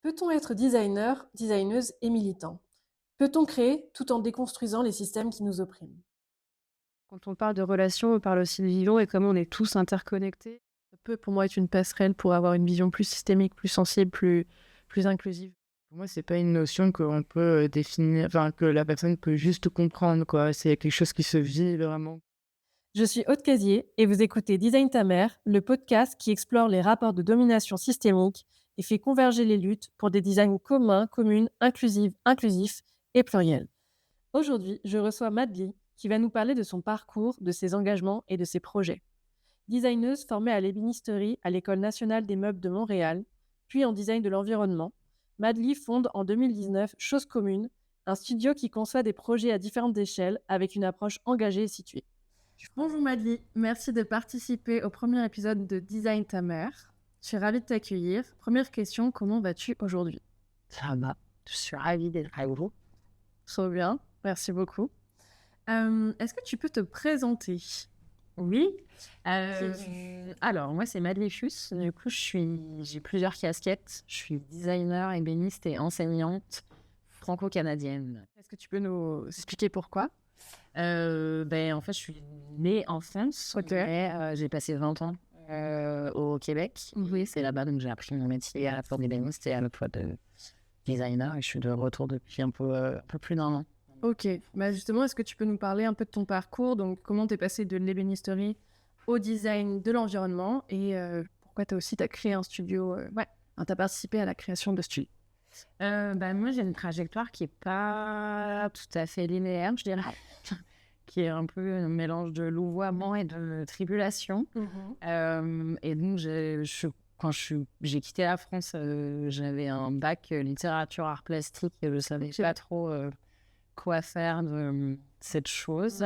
Peut-on être designer, designeuse et militant? Peut-on créer tout en déconstruisant les systèmes qui nous oppriment? Quand on parle de relations, on parle aussi de vivant et comment on est tous interconnectés. Ça peut, pour moi, être une passerelle pour avoir une vision plus systémique, plus sensible, plus inclusive. Pour moi, c'est pas une notion qu'on peut définir, enfin que la personne peut juste comprendre, quoi. C'est quelque chose qui se vit vraiment. Je suis Aude Casier et vous écoutez Design ta mère, le podcast qui explore les rapports de domination systémique et fait converger les luttes pour des designs communs, communes, inclusifs et pluriels. Aujourd'hui, je reçois Madly qui va nous parler de son parcours, de ses engagements et de ses projets. Designeuse formée à l'ébénisterie à l'École nationale des meubles de Montréal, puis en design de l'environnement, Madly fonde en 2019 Chose Commune, un studio qui conçoit des projets à différentes échelles avec une approche engagée et située. Bonjour Madly, merci de participer au premier épisode de Design ta mère. Je suis ravie de t'accueillir. Première question, comment vas-tu aujourd'hui? Ça va. Je suis ravie d'être avec vous. Trop bien, merci beaucoup. Est-ce que tu peux te présenter? Oui. Alors, moi, c'est Madléchus. Du coup, j'ai plusieurs casquettes. Je suis designer, ébéniste et enseignante franco-canadienne. Est-ce que tu peux nous expliquer pourquoi? En fait, je suis née en France, Ok. mais j'ai passé 20 ans au Québec. Oui, c'est là-bas donc j'ai appris mon métier à la fois d'ébéniste et à la fois de designer. Et je suis de retour depuis un peu plus d'un an. Ok, bah justement, est-ce que tu peux nous parler un peu de ton parcours? Donc, comment tu es passé de l'ébénisterie au design de l'environnement et pourquoi tu as créé un studio, tu as participé à la création de studio. Moi, j'ai une trajectoire qui est pas tout à fait linéaire, je dirais, qui est un peu un mélange de louvoiement et de tribulation. Et donc, j'ai quitté la France, j'avais un bac littérature art plastique et je savais pas trop quoi faire de cette chose.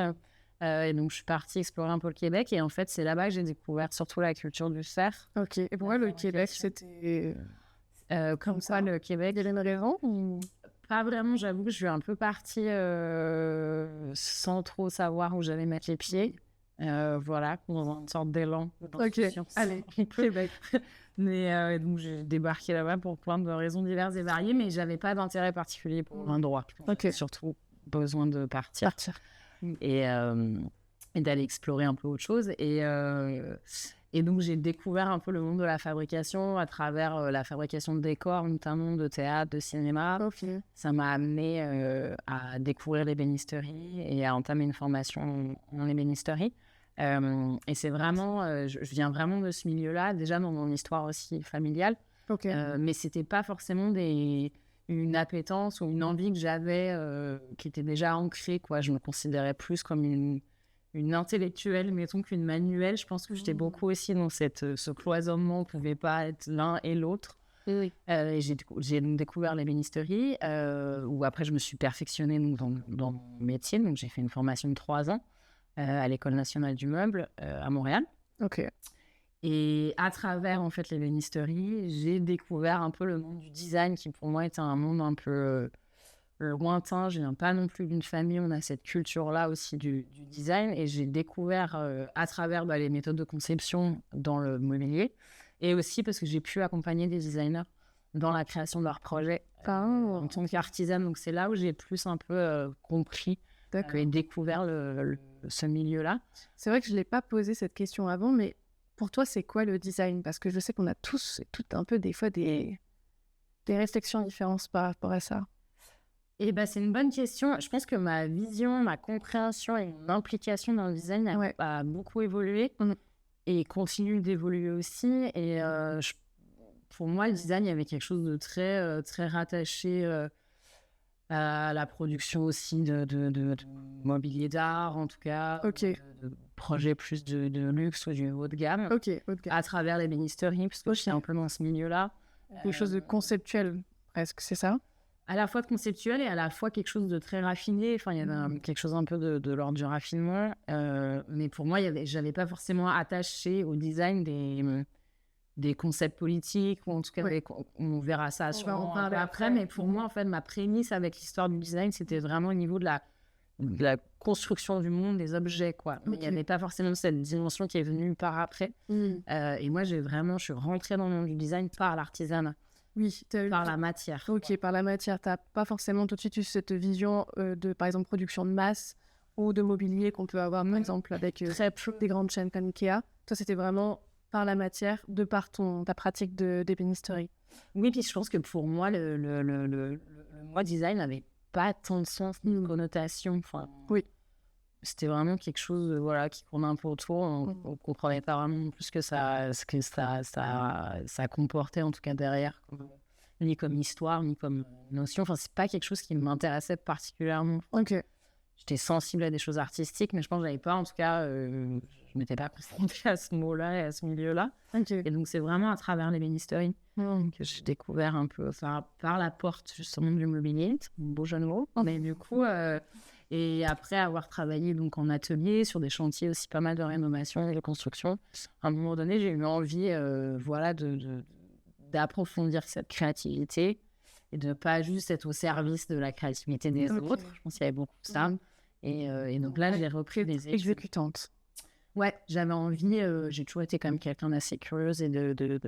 Et donc, je suis partie explorer un peu le Québec. Et en fait, c'est là-bas que j'ai découvert surtout la culture du fer. Ok, et pourquoi le Québec, c'était Comme ça, le Québec. Il y avait une raison ou... Pas vraiment, j'avoue que je suis un peu partie sans trop savoir où j'allais mettre les pieds. Voilà, dans une sorte d'élan. Ok, allez, Québec. Mais donc, j'ai débarqué là-bas pour plein de raisons diverses et variées, mais j'avais pas d'intérêt particulier pour un droit. Ok. J'avais surtout besoin de partir. Et d'aller explorer un peu autre chose. Et donc, j'ai découvert un peu le monde de la fabrication à travers la fabrication de décors, notamment de théâtre, de cinéma. Ok. Ça m'a amené à découvrir l'ébénisterie et à entamer une formation en ébénisterie. Et c'est vraiment, je viens vraiment de ce milieu-là, déjà dans mon histoire aussi familiale. Ok. Mais c'était pas forcément une appétence ou une envie que j'avais qui était déjà ancrée, quoi. Je me considérais plus comme une intellectuelle, mettons, qu'une manuelle. Je pense que j'étais beaucoup aussi dans ce cloisonnement, on ne pouvait pas être l'un et l'autre. Oui. Et j'ai donc découvert l'ébénisterie, où après je me suis perfectionnée donc, dans mon métier. Donc j'ai fait une formation de 3 ans à l'École nationale du meuble à Montréal. Ok. Et à travers en fait l'ébénisterie, j'ai découvert un peu le monde du design qui pour moi était un monde un peu lointain. Je viens pas non plus d'une famille, on a cette culture-là aussi du design. Et j'ai découvert à travers les méthodes de conception dans le mobilier et aussi parce que j'ai pu accompagner des designers dans la création de leurs projets en tant qu'artisane. Donc c'est là où j'ai plus un peu compris et découvert ce milieu-là. C'est vrai que je ne l'ai pas posé cette question avant, mais pour toi, c'est quoi le design? Parce que je sais qu'on a tous et toutes un peu des fois des réflexions différentes par rapport à ça. Et c'est une bonne question. Je pense que ma vision, ma compréhension et mon implication dans le design a beaucoup évolué et continue d'évoluer aussi. Et pour moi, le design, il y avait quelque chose de très, très rattaché à la production aussi de mobilier d'art, en tout cas, de projets plus de luxe ou du haut de gamme, à travers l'ébénisterie, parce que je suis un peu dans ce milieu-là. Quelque chose de conceptuel, presque, c'est ça? À la fois de conceptuel et à la fois quelque chose de très raffiné. Enfin, il y avait quelque chose un peu de l'ordre du raffinement. Mais pour moi, j'avais pas forcément attaché au design des concepts politiques, ou en tout cas, on verra ça un peu après. Mais pour moi, en fait, ma prémisse avec l'histoire du design, c'était vraiment au niveau de la construction du monde, des objets, quoi. Mais il n'y avait pas forcément cette dimension qui est venue par après. Et moi, je suis rentrée dans le monde du design par l'artisanat. Oui, tu as eu par la matière. OK, par la matière. Tu as pas forcément tout de suite eu cette vision, de, par exemple, production de masse ou de mobilier qu'on peut avoir, par exemple, avec, Très peu. des grandes chaînes comme Ikea. Toi, c'était vraiment par la matière, de par ta pratique d'ébénisterie. Oui, puis je pense que pour moi, le mot design n'avait pas tant de sens ni de connotation. Enfin, Oui. c'était vraiment quelque chose voilà, qui tournait un peu autour. On ne comprenait pas vraiment plus ce que ça comportait, en tout cas derrière, ni comme histoire, ni comme notion. Enfin, c'est pas quelque chose qui m'intéressait particulièrement. OK. J'étais sensible à des choses artistiques, mais je pense que j'avais pas, en tout cas, je m'étais pas confrontée à ce mot-là et à ce milieu-là. OK. Et donc, c'est vraiment à travers l'ébénisterie que j'ai découvert un peu, enfin, par la porte justement du mobilier, c'est un beau jeu de mots. Mais du coup, et après avoir travaillé donc en atelier sur des chantiers aussi pas mal de rénovation et de construction, à un moment donné, j'ai eu envie, voilà, d'approfondir cette créativité et de pas juste être au service de la créativité des autres. Je pense qu'il y avait beaucoup de ça. Et donc là, j'ai repris des études. Exécutante. Ouais, j'avais envie, j'ai toujours été quand même quelqu'un d'assez curieuse et de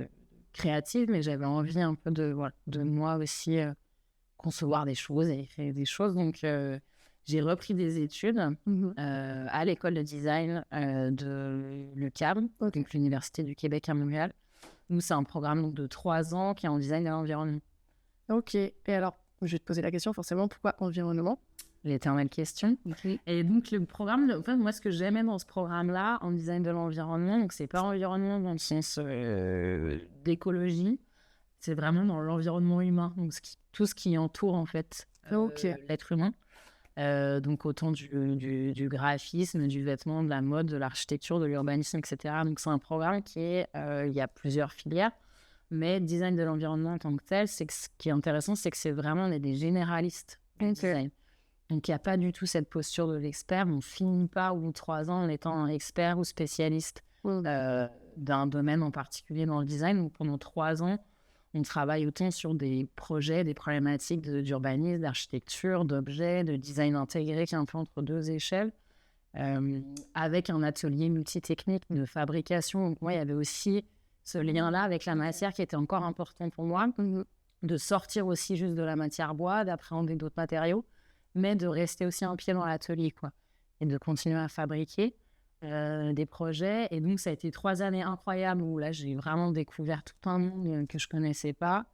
créative, mais j'avais envie un peu de moi aussi concevoir des choses et créer des choses. Donc, j'ai repris des études à l'école de design de l'UQAM, donc l'Université du Québec à Montréal. Nous, c'est un programme donc, de 3 ans qui est en design de l'environnement. OK. Et alors, je vais te poser la question forcément, pourquoi environnement? L'éternelle question. Et donc, le programme, en fait, moi, ce que j'aimais dans ce programme-là, en design de l'environnement, donc c'est pas environnement dans le sens d'écologie, c'est vraiment dans l'environnement humain, donc tout ce qui entoure, en fait, l'être humain. Donc, autant du graphisme, du vêtement, de la mode, de l'architecture, de l'urbanisme, etc. Donc, c'est un programme qui est, il y a plusieurs filières, mais design de l'environnement en tant que tel, ce qui est intéressant, c'est que c'est vraiment, on est des généralistes du design. Donc, il n'y a pas du tout cette posture de l'expert. On ne finit pas au bout de 3 ans en étant expert ou spécialiste d'un domaine en particulier dans le design. Donc, pendant 3 ans, on travaille autant sur des projets, des problématiques d'urbanisme, d'architecture, d'objets, de design intégré qui est un peu entre 2 échelles, avec un atelier multitechnique de fabrication. Donc, moi, il y avait aussi ce lien-là avec la matière qui était encore important pour moi, de sortir aussi juste de la matière bois, d'appréhender d'autres matériaux, mais de rester aussi un pied dans l'atelier, quoi, et de continuer à fabriquer des projets. Et donc, ça a été 3 années incroyables où là, j'ai vraiment découvert tout un monde que je ne connaissais pas.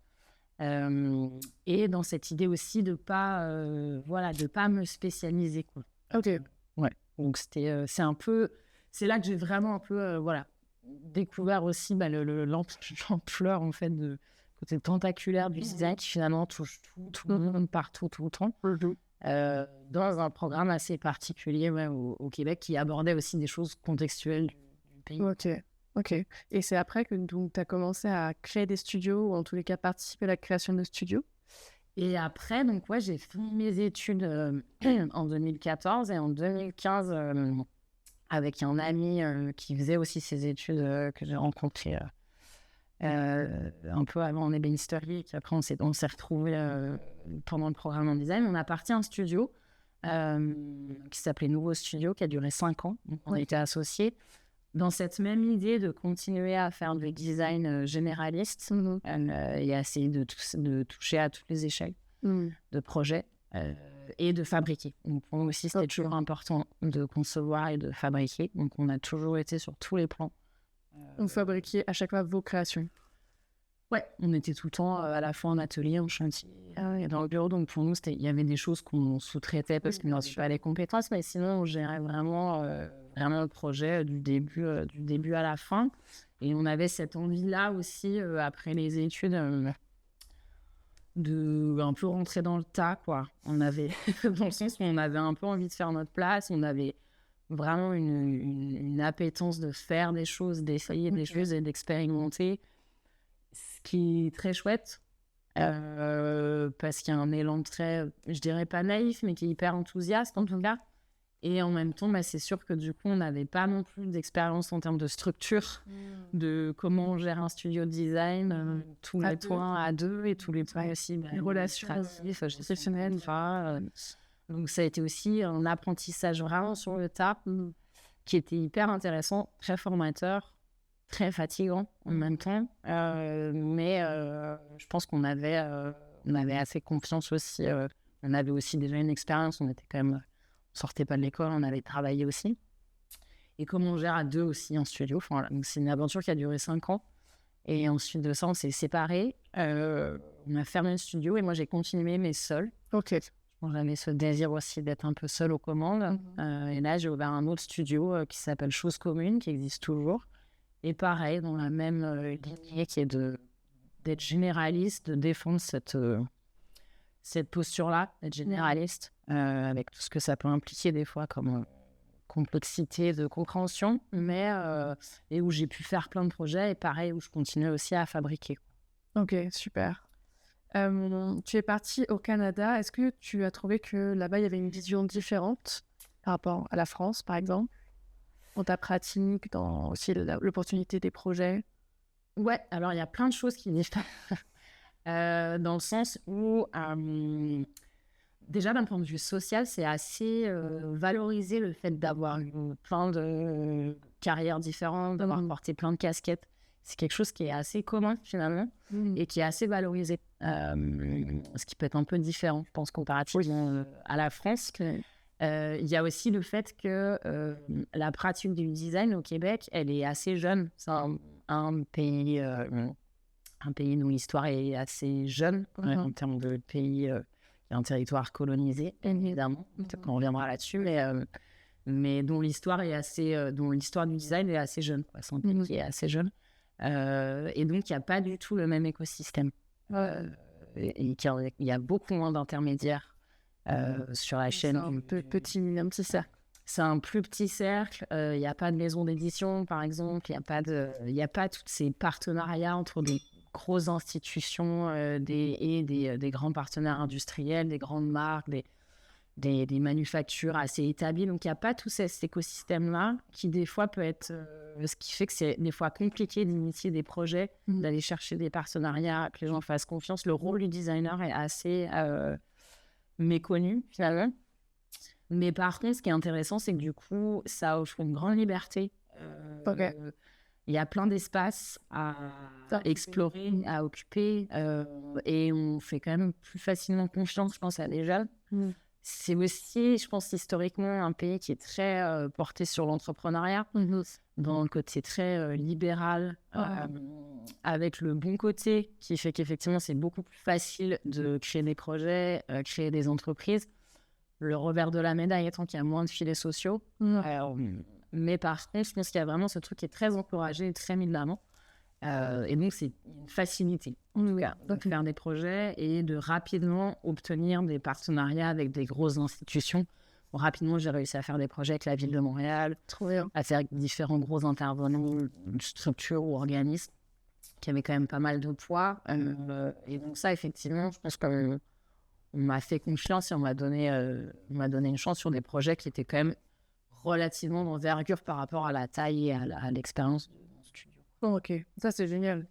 Et dans cette idée aussi de pas me spécialiser, quoi. OK. Ouais. Donc, c'est un peu... C'est là que j'ai vraiment un peu, découvert aussi l'ampleur, en fait, de côté tentaculaire du design qui finalement touche tout le monde, partout, tout le temps. Dans un programme assez particulier au Québec qui abordait aussi des choses contextuelles du pays. OK. Et c'est après que tu as commencé à créer des studios ou en tous les cas participer à la création de studios? Et après, donc j'ai fini mes études en 2014 et en 2015 avec un ami qui faisait aussi ses études que j'ai rencontré un peu avant en ébénisterie et qu'après on s'est retrouvés pendant le programme en design. On a parti un studio qui s'appelait Nouveau Studio, qui a duré 5 ans. Donc, on était associés dans cette même idée de continuer à faire du design généraliste et à essayer de toucher à toutes les échelles de projet et de fabriquer. Donc, pour nous aussi, c'était toujours important de concevoir et de fabriquer. Donc, on a toujours été sur tous les plans. Vous fabriquiez à chaque fois vos créations? Ouais, on était tout le temps à la fois en atelier, en chantier et dans le bureau. Donc pour nous, il y avait des choses qu'on sous-traitait parce qu'on n'avait pas les compétences, mais sinon on gérait vraiment le projet du début à la fin. Et on avait cette envie-là aussi, après les études, de un peu rentrer dans le tas, quoi. On avait, dans le sens où on avait un peu envie de faire notre place, on avait vraiment une appétence de faire des choses, d'essayer des choses et d'expérimenter. Ce qui est très chouette, parce qu'il y a un élan très, je dirais pas naïf, mais qui est hyper enthousiaste en tout cas. Et en même temps, c'est sûr que du coup, on n'avait pas non plus d'expérience en termes de structure, de comment on gère un studio de design, tous les points à 2 et tous les points aussi, les relations exceptionnelles. Donc ça a été aussi un apprentissage vraiment sur le tas, qui était hyper intéressant, très formateur, très fatigant en même temps. Mais je pense qu'on avait assez confiance aussi. On avait aussi déjà une expérience. On était quand même, on sortait pas de l'école, on avait travaillé aussi. Et comme on gère à 2 aussi en studio, enfin, donc c'est une aventure qui a duré 5 ans. Et ensuite de ça, on s'est séparés. On a fermé le studio et moi, j'ai continué, mais seule. Ok. J'avais ce désir aussi d'être un peu seule aux commandes. Et là, j'ai ouvert un autre studio qui s'appelle Chose Commune, qui existe toujours. Et pareil, dans la même lignée qui est d'être généraliste, de défendre cette posture-là, d'être généraliste, avec tout ce que ça peut impliquer des fois comme complexité de compréhension, mais et où j'ai pu faire plein de projets, et pareil, où je continue aussi à fabriquer. Ok, super. Tu es partie au Canada. Est-ce que tu as trouvé que là-bas, il y avait une vision différente par rapport à la France, par exemple, dans ta pratique, dans aussi l'opportunité des projets? Ouais, alors il y a plein de choses qui diffèrent. Dans le sens où, déjà d'un point de vue social, c'est assez valorisé le fait d'avoir eu plein de carrières différentes, d'avoir porté plein de casquettes. C'est quelque chose qui est assez commun finalement et qui est assez valorisé. Ce qui peut être un peu différent, je pense, comparativement à la France. Il y a aussi le fait que la pratique du design au Québec, elle est assez jeune. C'est un pays dont l'histoire est assez jeune en termes de pays, un territoire colonisé, évidemment. Peut-être qu'on reviendra là-dessus, mais dont l'histoire est assez, dont l'histoire du design est assez jeune. C'est un pays qui est assez jeune. Et donc, il n'y a pas du tout le même écosystème. Il y a beaucoup moins d'intermédiaires sur la chaîne. C'est un petit cercle. C'est un plus petit cercle. Il n'y a pas de maison d'édition, par exemple. Il n'y a pas tous ces partenariats entre des grosses institutions, des grands partenaires industriels, des grandes marques, des manufactures assez établies. Donc, il n'y a pas tout cet écosystème-là qui, des fois, peut être... ce qui fait que c'est des fois compliqué d'initier des projets, d'aller chercher des partenariats, que les gens fassent confiance. Le rôle du designer est assez méconnu, finalement. Mais par contre, ce qui est intéressant, c'est que du coup, ça offre une grande liberté. Il y a plein d'espaces à explorer, à occuper, et on fait quand même plus facilement confiance, je pense, à des jeunes. C'est aussi, je pense, historiquement, un pays qui est très porté sur l'entrepreneuriat, dans le côté très libéral, avec le bon côté qui fait qu'effectivement, c'est beaucoup plus facile de créer des projets, créer des entreprises. Le revers de la médaille étant qu'il y a moins de filets sociaux. Mais par contre, je pense qu'il y a vraiment ce truc qui est très encouragé, très mis de l'avant. Et donc, c'est une facilité, en tout cas, de faire des projets et de rapidement obtenir des partenariats avec des grosses institutions. Bon, rapidement, j'ai réussi à faire des projets avec la Ville de Montréal, à faire avec différents gros intervenants, structures ou organismes qui avaient quand même pas mal de poids. Et donc ça, effectivement, je pense qu'on m'a fait confiance et on m'a donné une chance sur des projets qui étaient quand même relativement d'envergure par rapport à la taille et à l'expérience de mon studio. Ok, ça c'est génial.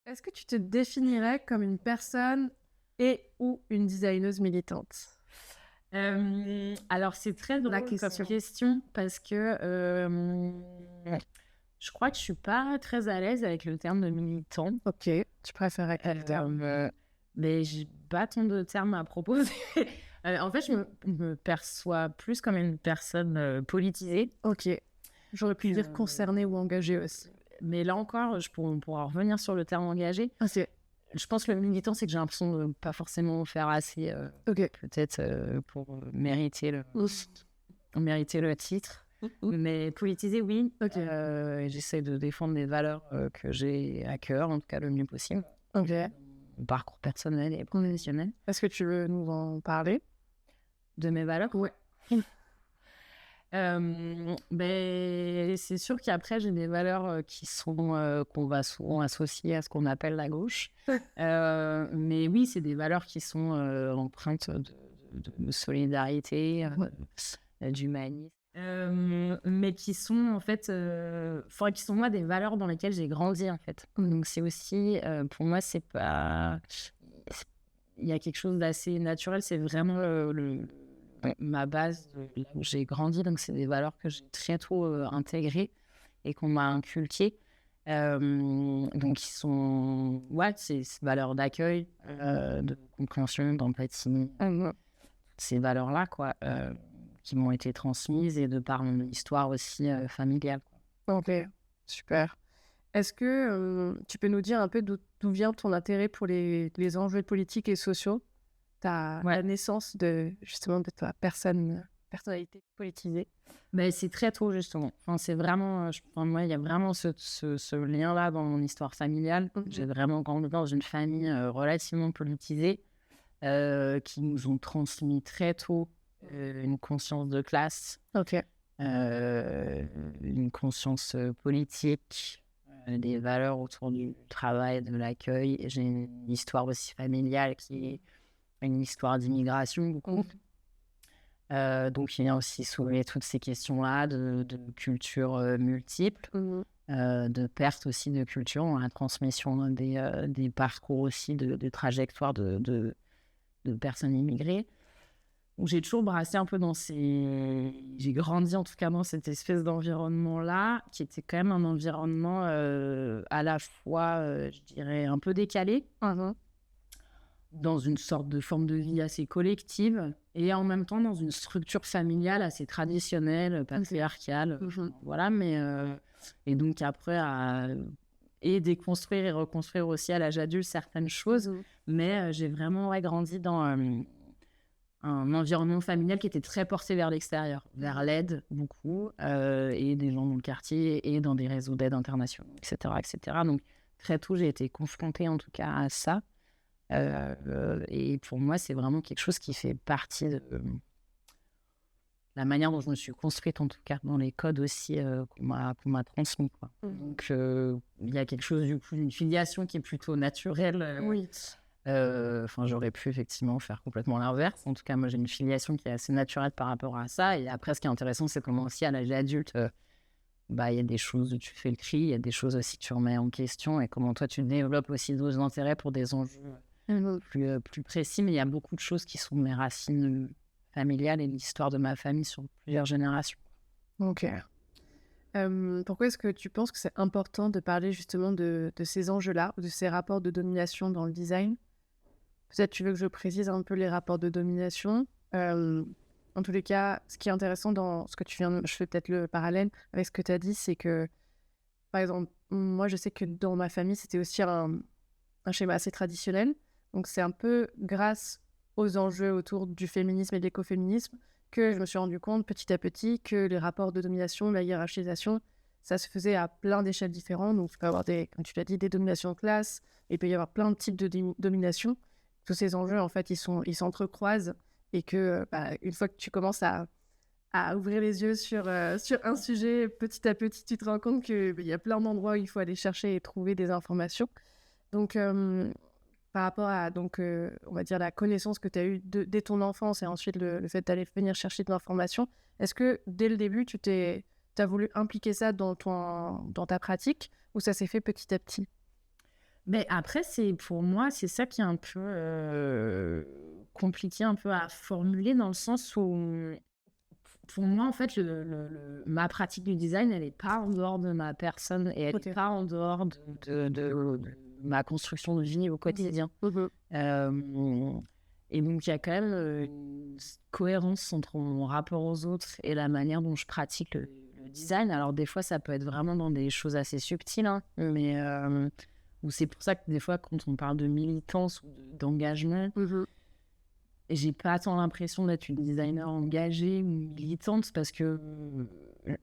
Est-ce que tu te définirais comme une personne et ou une designeuse militante? Alors c'est très drôle comme question parce que je crois que je suis pas très à l'aise avec le terme de militant. Ok, tu préférais quel terme? Mais j'ai pas tant de termes à proposer. En fait, je me perçois plus comme une personne politisée. Ok, j'aurais pu dire concernée ou engagée aussi. Mais là encore, on pourra revenir sur le terme engagé. Je pense que le militant, c'est que j'ai l'impression de ne pas forcément faire assez, peut-être pour mériter le titre. Mais politisé, oui. J'essaie de défendre des valeurs que j'ai à cœur, en tout cas le mieux possible. Mon parcours personnel et professionnel. Est-ce que tu veux nous en parler? De mes valeurs? Ouais. C'est sûr qu'après, j'ai des valeurs qui sont qu'on va souvent associer à ce qu'on appelle la gauche. Mais oui, c'est des valeurs qui sont empreintes de solidarité, d'humanisme. Mais qui sont en fait, qui sont moi des valeurs dans lesquelles j'ai grandi en fait. Donc c'est aussi, pour moi, c'est pas... Il y a quelque chose d'assez naturel, c'est vraiment ma base là où j'ai grandi, donc c'est des valeurs que j'ai très tôt intégrées et qu'on m'a inculquées. Donc, ils sont... Ouais, c'est valeurs d'accueil, de compréhension, d'empathie, ces valeurs-là, quoi, qui m'ont été transmises et de par mon histoire aussi familiale. Ok, super. Est-ce que tu peux nous dire un peu d'où vient ton intérêt pour les enjeux politiques et sociaux, la naissance justement de ta personnalité politisée? Ben, c'est très tôt, justement. Enfin, c'est vraiment... moi, il y a vraiment ce lien-là dans mon histoire familiale. J'ai vraiment grandi dans une famille relativement politisée qui nous ont transmis très tôt une conscience de classe, une conscience politique, des valeurs autour du travail, de l'accueil. J'ai une histoire aussi familiale qui est une histoire d'immigration, beaucoup. Donc, il vient aussi soulever toutes ces questions-là de culture multiple, de perte aussi de culture, la transmission des parcours aussi, de trajectoires de personnes immigrées. Donc, j'ai toujours brassé un peu j'ai grandi en tout cas dans cette espèce d'environnement-là, qui était quand même un environnement à la fois, je dirais, un peu décalé, dans une sorte de forme de vie assez collective, et en même temps dans une structure familiale assez traditionnelle, patriarcale. Voilà, mais... et donc après, et déconstruire et reconstruire aussi à l'âge adulte certaines choses, mais j'ai vraiment grandi dans... un environnement familial qui était très porté vers l'extérieur, vers l'aide, beaucoup, et des gens dans le quartier et dans des réseaux d'aide internationaux, etc., etc. Donc, très tôt, j'ai été confrontée en tout cas à ça. Et pour moi, c'est vraiment quelque chose qui fait partie de la manière dont je me suis construite, en tout cas, dans les codes aussi qu'on m'a transmis, quoi. Donc, il y a quelque chose, du coup, une filiation qui est plutôt naturelle. J'aurais pu effectivement faire complètement l'inverse. En tout cas, moi, j'ai une filiation qui est assez naturelle par rapport à ça. Et après, ce qui est intéressant, c'est comment aussi, à l'âge adulte, il y a des choses où tu fais le tri, il y a des choses aussi que tu remets en question, et comment toi, tu développes aussi d'autres intérêts pour des enjeux plus précis. Mais il y a beaucoup de choses qui sont mes racines familiales et l'histoire de ma famille sur plusieurs générations. Ok. Pourquoi est-ce que tu penses que c'est important de parler justement de ces enjeux-là, de ces rapports de domination dans le design? Peut-être tu veux que je précise un peu les rapports de domination. En tous les cas, ce qui est intéressant dans ce que tu viens de... Je fais peut-être le parallèle avec ce que tu as dit, c'est que, par exemple, moi, je sais que dans ma famille, c'était aussi un schéma assez traditionnel. Donc, c'est un peu grâce aux enjeux autour du féminisme et de l'écoféminisme que je me suis rendu compte petit à petit que les rapports de domination, la hiérarchisation, ça se faisait à plein d'échelles différentes. Donc, il peut y avoir comme tu l'as dit, des dominations de classe, et il peut y avoir plein de types de domination. Tous ces enjeux, en fait, ils s'entrecroisent, et que une fois que tu commences à ouvrir les yeux sur un sujet, petit à petit, tu te rends compte qu'il y a plein d'endroits où il faut aller chercher et trouver des informations. Donc, par rapport à, on va dire, la connaissance que tu as eue dès ton enfance, et ensuite le fait d'aller venir chercher de l'information, est-ce que dès le début, tu as voulu impliquer ça dans ta pratique, ou ça s'est fait petit à petit? Mais après, pour moi, c'est ça qui est un peu compliqué un peu à formuler, dans le sens où, pour moi, en fait, ma pratique du design, elle n'est pas en dehors de ma personne, et elle n'est pas en dehors de ma construction de vie au quotidien. Et donc, il y a quand même une cohérence entre mon rapport aux autres et la manière dont je pratique le design. Alors, des fois, ça peut être vraiment dans des choses assez subtiles, hein, mais c'est pour ça que des fois, quand on parle de militance ou d'engagement, j'ai pas tant l'impression d'être une designer engagée ou militante, parce que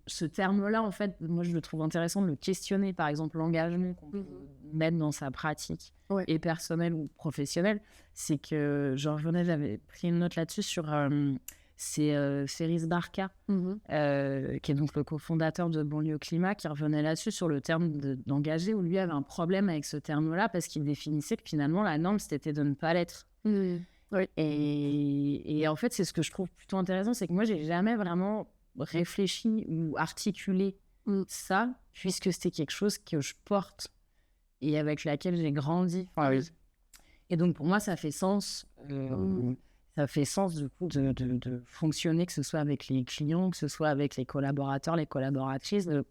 ce terme-là, en fait, moi, je le trouve intéressant de le questionner. Par exemple, l'engagement qu'on peut mettre dans sa pratique, et personnelle ou professionnelle, c'est que, j'avais pris une note là-dessus sur... c'est Ferris Barka, qui est donc le cofondateur de Banlieue Climat, qui revenait là-dessus sur le terme d'engagé, où lui avait un problème avec ce terme-là, parce qu'il définissait que finalement, la norme, c'était de ne pas l'être. Et en fait, c'est ce que je trouve plutôt intéressant, c'est que moi, j'ai jamais vraiment réfléchi ou articulé ça, puisque c'était quelque chose que je porte et avec laquelle j'ai grandi. Et donc, pour moi, ça fait sens. Ça fait sens, du coup, de fonctionner, que ce soit avec les clients, que ce soit avec les collaborateurs, les collaboratrices, de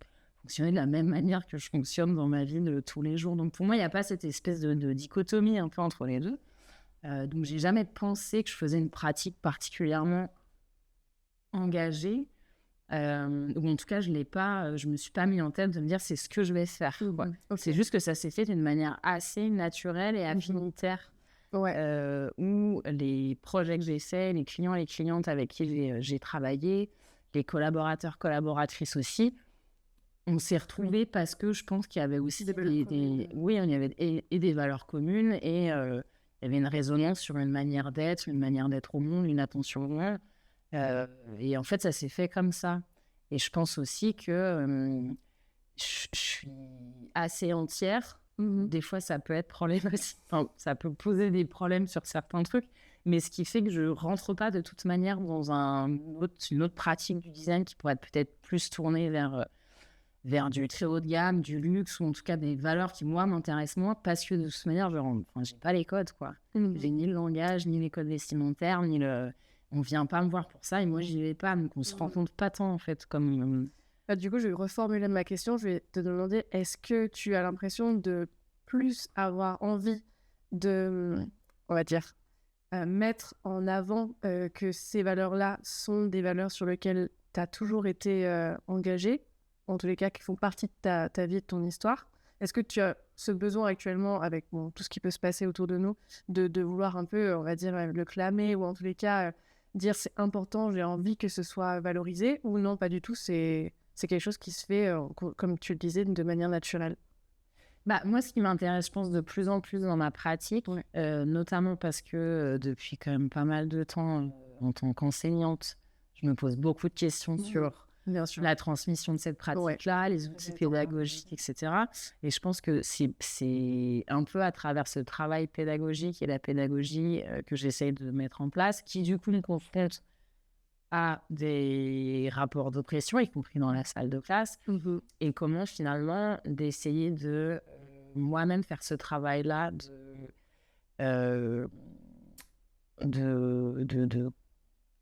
fonctionner de la même manière que je fonctionne dans ma vie de tous les jours. Donc pour moi, il n'y a pas cette espèce de dichotomie un peu entre les deux. Donc j'ai jamais pensé que je faisais une pratique particulièrement engagée. Ou en tout cas, je me suis pas mis en tête de me dire c'est ce que je vais faire. Quoi. Ok. C'est juste que ça s'est fait d'une manière assez naturelle et affinitaire. Ouais. Où les projets que j'ai faits, les clients et les clientes avec qui j'ai travaillé, les collaborateurs, collaboratrices aussi, on s'est retrouvés parce que je pense qu'il y avait aussi oui, il y avait et des valeurs communes et il y avait une résonance sur une manière d'être au monde, une attention au monde. Et en fait, ça s'est fait comme ça. Et je pense aussi que je suis assez entière. Des fois, ça peut être problématique. Enfin, ça peut poser des problèmes sur certains trucs. Mais ce qui fait que je ne rentre pas de toute manière dans une autre pratique du design qui pourrait être peut-être plus tournée vers du très haut de gamme, du luxe, ou en tout cas des valeurs qui, moi, m'intéressent moins, parce que de toute manière, je n'ai pas les codes, quoi. J'ai ni le langage, ni les codes vestimentaires, ni le... On ne vient pas me voir pour ça, et moi, j'y vais pas. Donc, on ne se rencontre pas tant, en fait, comme... Du coup, je vais reformuler ma question. Je vais te demander, est-ce que tu as l'impression de plus avoir envie de, on va dire, mettre en avant que ces valeurs-là sont des valeurs sur lesquelles tu as toujours été engagé, en tous les cas qui font partie de ta vie, de ton histoire? Est-ce que tu as ce besoin actuellement, avec tout ce qui peut se passer autour de nous, de vouloir un peu, on va dire, le clamer, ou en tous les cas, dire c'est important, j'ai envie que ce soit valorisé, ou non, pas du tout, c'est quelque chose qui se fait, comme tu le disais, de manière naturelle? Moi, ce qui m'intéresse, je pense, de plus en plus dans ma pratique, notamment parce que depuis quand même pas mal de temps, en tant qu'enseignante, je me pose beaucoup de questions sur Bien sûr. la transmission de cette pratique-là, les outils pédagogiques, etc. Et je pense que c'est un peu à travers ce travail pédagogique et la pédagogie que j'essaye de mettre en place, qui du coup me confronte à des rapports d'oppression, y compris dans la salle de classe, et comment finalement d'essayer de moi-même faire ce travail-là de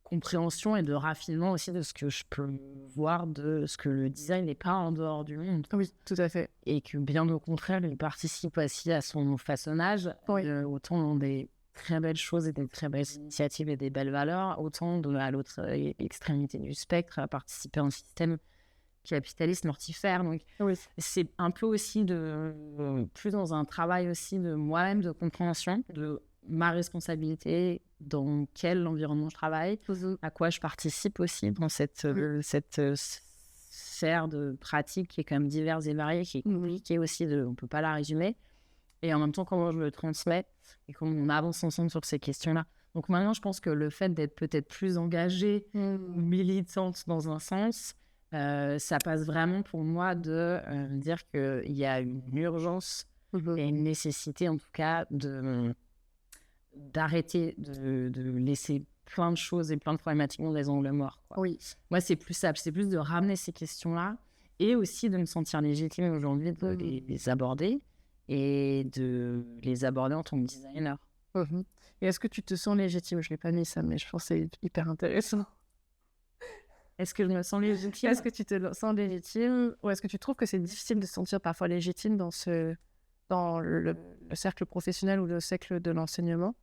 compréhension et de raffinement aussi de ce que je peux voir de ce que le design n'est pas en dehors du monde. Oui, tout à fait. Et que bien au contraire, il participe aussi à son façonnage, autant dans des très belles choses et des très belles initiatives et des belles valeurs, autant à l'autre extrémité du spectre, à participer à un système capitaliste mortifère. Donc, c'est un peu aussi plus dans un travail aussi de moi-même, de compréhension, de ma responsabilité, dans quel environnement je travaille, à quoi je participe aussi dans cette sphère de pratique qui est quand même diverse et variée, qui est compliquée aussi, on ne peut pas la résumer. Et en même temps, comment je le transmets et comment on avance ensemble sur ces questions-là. Donc maintenant, je pense que le fait d'être peut-être plus engagée, militante dans un sens, ça passe vraiment pour moi de dire qu'il y a une urgence et une nécessité, en tout cas, d'arrêter de laisser plein de choses et plein de problématiques dans des angles morts, quoi. Oui. Moi, c'est plus ça. C'est plus de ramener ces questions-là et aussi de me sentir légitime aujourd'hui de les aborder et de les aborder en tant que designer. Et est-ce que tu te sens légitime? Je ne l'ai pas mis ça, mais je pense que c'est hyper intéressant. Est-ce que je me sens légitime? Est-ce que tu te sens légitime, ou est-ce que tu trouves que c'est difficile de se sentir parfois légitime dans le cercle professionnel ou le cercle de l'enseignement,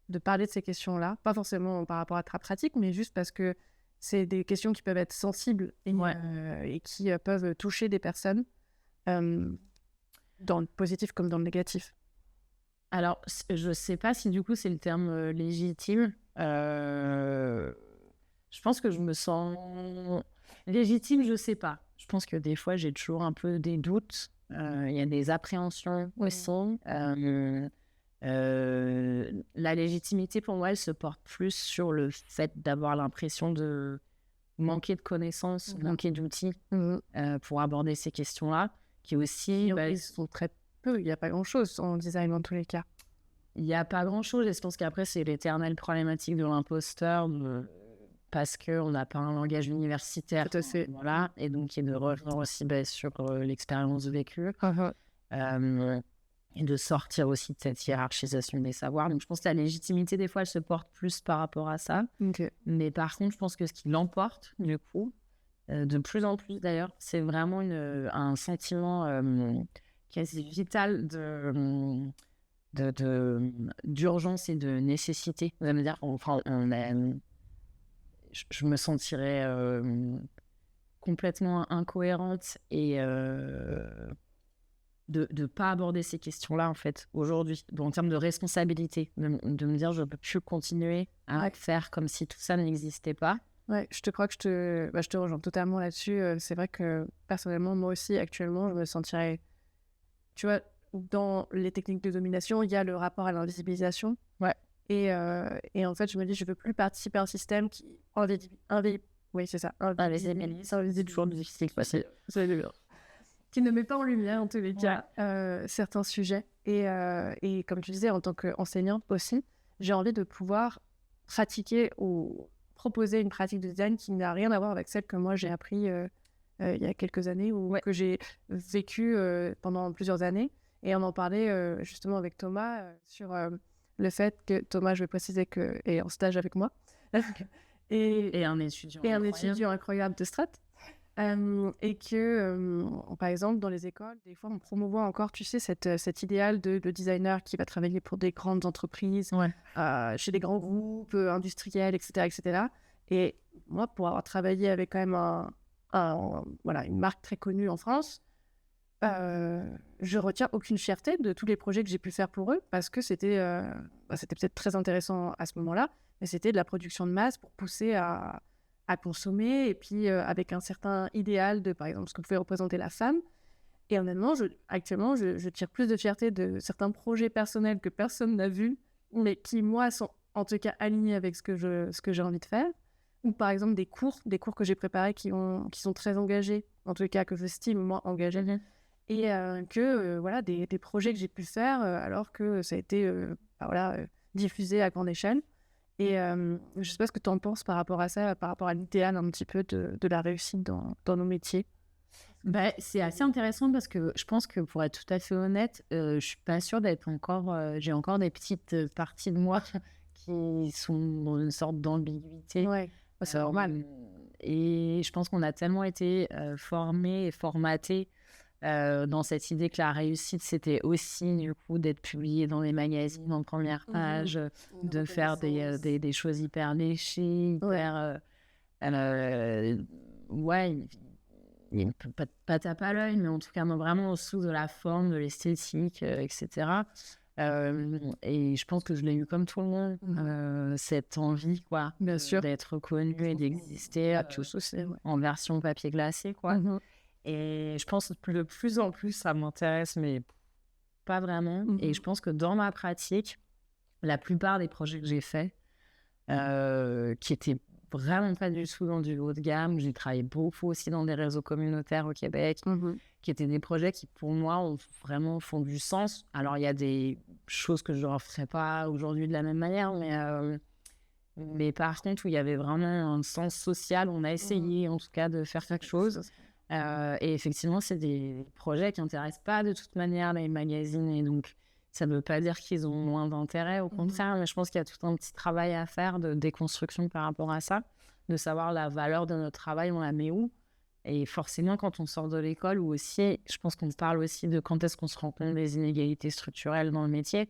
de parler de ces questions-là? Pas forcément par rapport à ta pratique, mais juste parce que c'est des questions qui peuvent être sensibles et qui peuvent toucher des personnes, dans le positif comme dans le négatif. Alors, je ne sais pas si du coup c'est le terme légitime. Je pense que je me sens légitime, je ne sais pas. Je pense que des fois, j'ai toujours un peu des doutes. Il y a des appréhensions aussi. La légitimité, pour moi, elle se porte plus sur le fait d'avoir l'impression de manquer de connaissances, manquer d'outils pour aborder ces questions-là, qui aussi... ils sont très peu, il n'y a pas grand-chose en design dans tous les cas. Il n'y a pas grand-chose, et je pense qu'après, c'est l'éternelle problématique de l'imposteur, parce qu'on n'a pas un langage universitaire. Voilà, et donc il est de revenir aussi sur l'expérience vécue. Et de sortir aussi de cette hiérarchisation des savoirs. Donc je pense que la légitimité, des fois, elle se porte plus par rapport à ça. Mais par contre, je pense que ce qui l'emporte, du coup, de plus en plus d'ailleurs. C'est vraiment un sentiment quasi vital d'urgence et de nécessité. Vous allez me dire, je me sentirais complètement incohérente et de pas aborder ces questions-là en fait aujourd'hui, en termes de responsabilité, de me dire je peux plus continuer à faire comme si tout ça n'existait pas. Ouais, je crois que je te rejoins totalement là-dessus. C'est vrai que personnellement, moi aussi, actuellement, je me sentirais, tu vois, dans les techniques de domination, il y a le rapport à l'invisibilisation. Ouais. Et en fait, je me dis, je veux plus participer à un système qui oui, c'est ça. Invisibilise, c'est toujours difficile. Qui ne met pas en lumière, en tous les cas, certains sujets. Et comme tu disais, en tant qu'enseignante aussi, j'ai envie de pouvoir pratiquer ou proposer une pratique de design qui n'a rien à voir avec celle que moi j'ai appris il y a quelques années ou que j'ai vécu pendant plusieurs années. Et on en parlait justement avec Thomas sur le fait que Thomas, je vais préciser que est en stage avec moi. Et un étudiant incroyable de Strat. Et que, par exemple, dans les écoles, des fois, on promouvoit encore, tu sais, cet idéal de designer qui va travailler pour des grandes entreprises, chez des grands groupes industriels, etc., etc. Et moi, pour avoir travaillé avec quand même une marque très connue en France, je retiens aucune fierté de tous les projets que j'ai pu faire pour eux parce que c'était peut-être très intéressant à ce moment-là, mais c'était de la production de masse pour pousser à consommer, et puis avec un certain idéal de, par exemple, ce que pouvait représenter la femme. Et honnêtement, actuellement, je tire plus de fierté de certains projets personnels que personne n'a vus, mais qui, moi, sont en tout cas alignés avec ce que j'ai envie de faire. Ou par exemple, des cours que j'ai préparés qui sont très engagés, en tout cas que j'estime, moi, engagés. Et des projets que j'ai pu faire alors que ça a été diffusé à grande échelle. Et je ne sais pas ce que tu en penses par rapport à ça, par rapport à l'idéal un petit peu de la réussite dans nos métiers. C'est assez intéressant parce que je pense que pour être tout à fait honnête, je ne suis pas sûre d'être encore... j'ai encore des petites parties de moi qui sont dans une sorte d'ambiguïté. Ouais, c'est normal. Et je pense qu'on a tellement été formés et formatés dans cette idée que la réussite, c'était aussi du coup d'être publié dans les magazines en première page, de faire des choses hyper léchées, hyper... pas tape à l'œil, mais en tout cas vraiment au sous de la forme, de l'esthétique, etc. Et je pense que je l'ai eu comme tout le monde, cette envie, quoi, bien sûr, d'être reconnu et d'exister en version papier glacé, quoi. Et je pense que de plus en plus, ça m'intéresse, mais pas vraiment. Et je pense que dans ma pratique, la plupart des projets que j'ai faits, qui étaient vraiment pas du tout dans du haut de gamme, j'ai travaillé beaucoup aussi dans des réseaux communautaires au Québec, qui étaient des projets qui, pour moi, font du sens. Alors, il y a des choses que je ne referais pas aujourd'hui de la même manière, mais par contre, où il y avait vraiment un sens social, on a essayé, en tout cas, de faire quelque chose. Et effectivement, c'est des projets qui n'intéressent pas de toute manière les magazines, et donc ça ne veut pas dire qu'ils ont moins d'intérêt, au contraire, mais je pense qu'il y a tout un petit travail à faire de déconstruction par rapport à ça, de savoir la valeur de notre travail, on la met où. Et forcément, quand on sort de l'école, ou aussi, je pense qu'on parle aussi de quand est-ce qu'on se rend compte des inégalités structurelles dans le métier.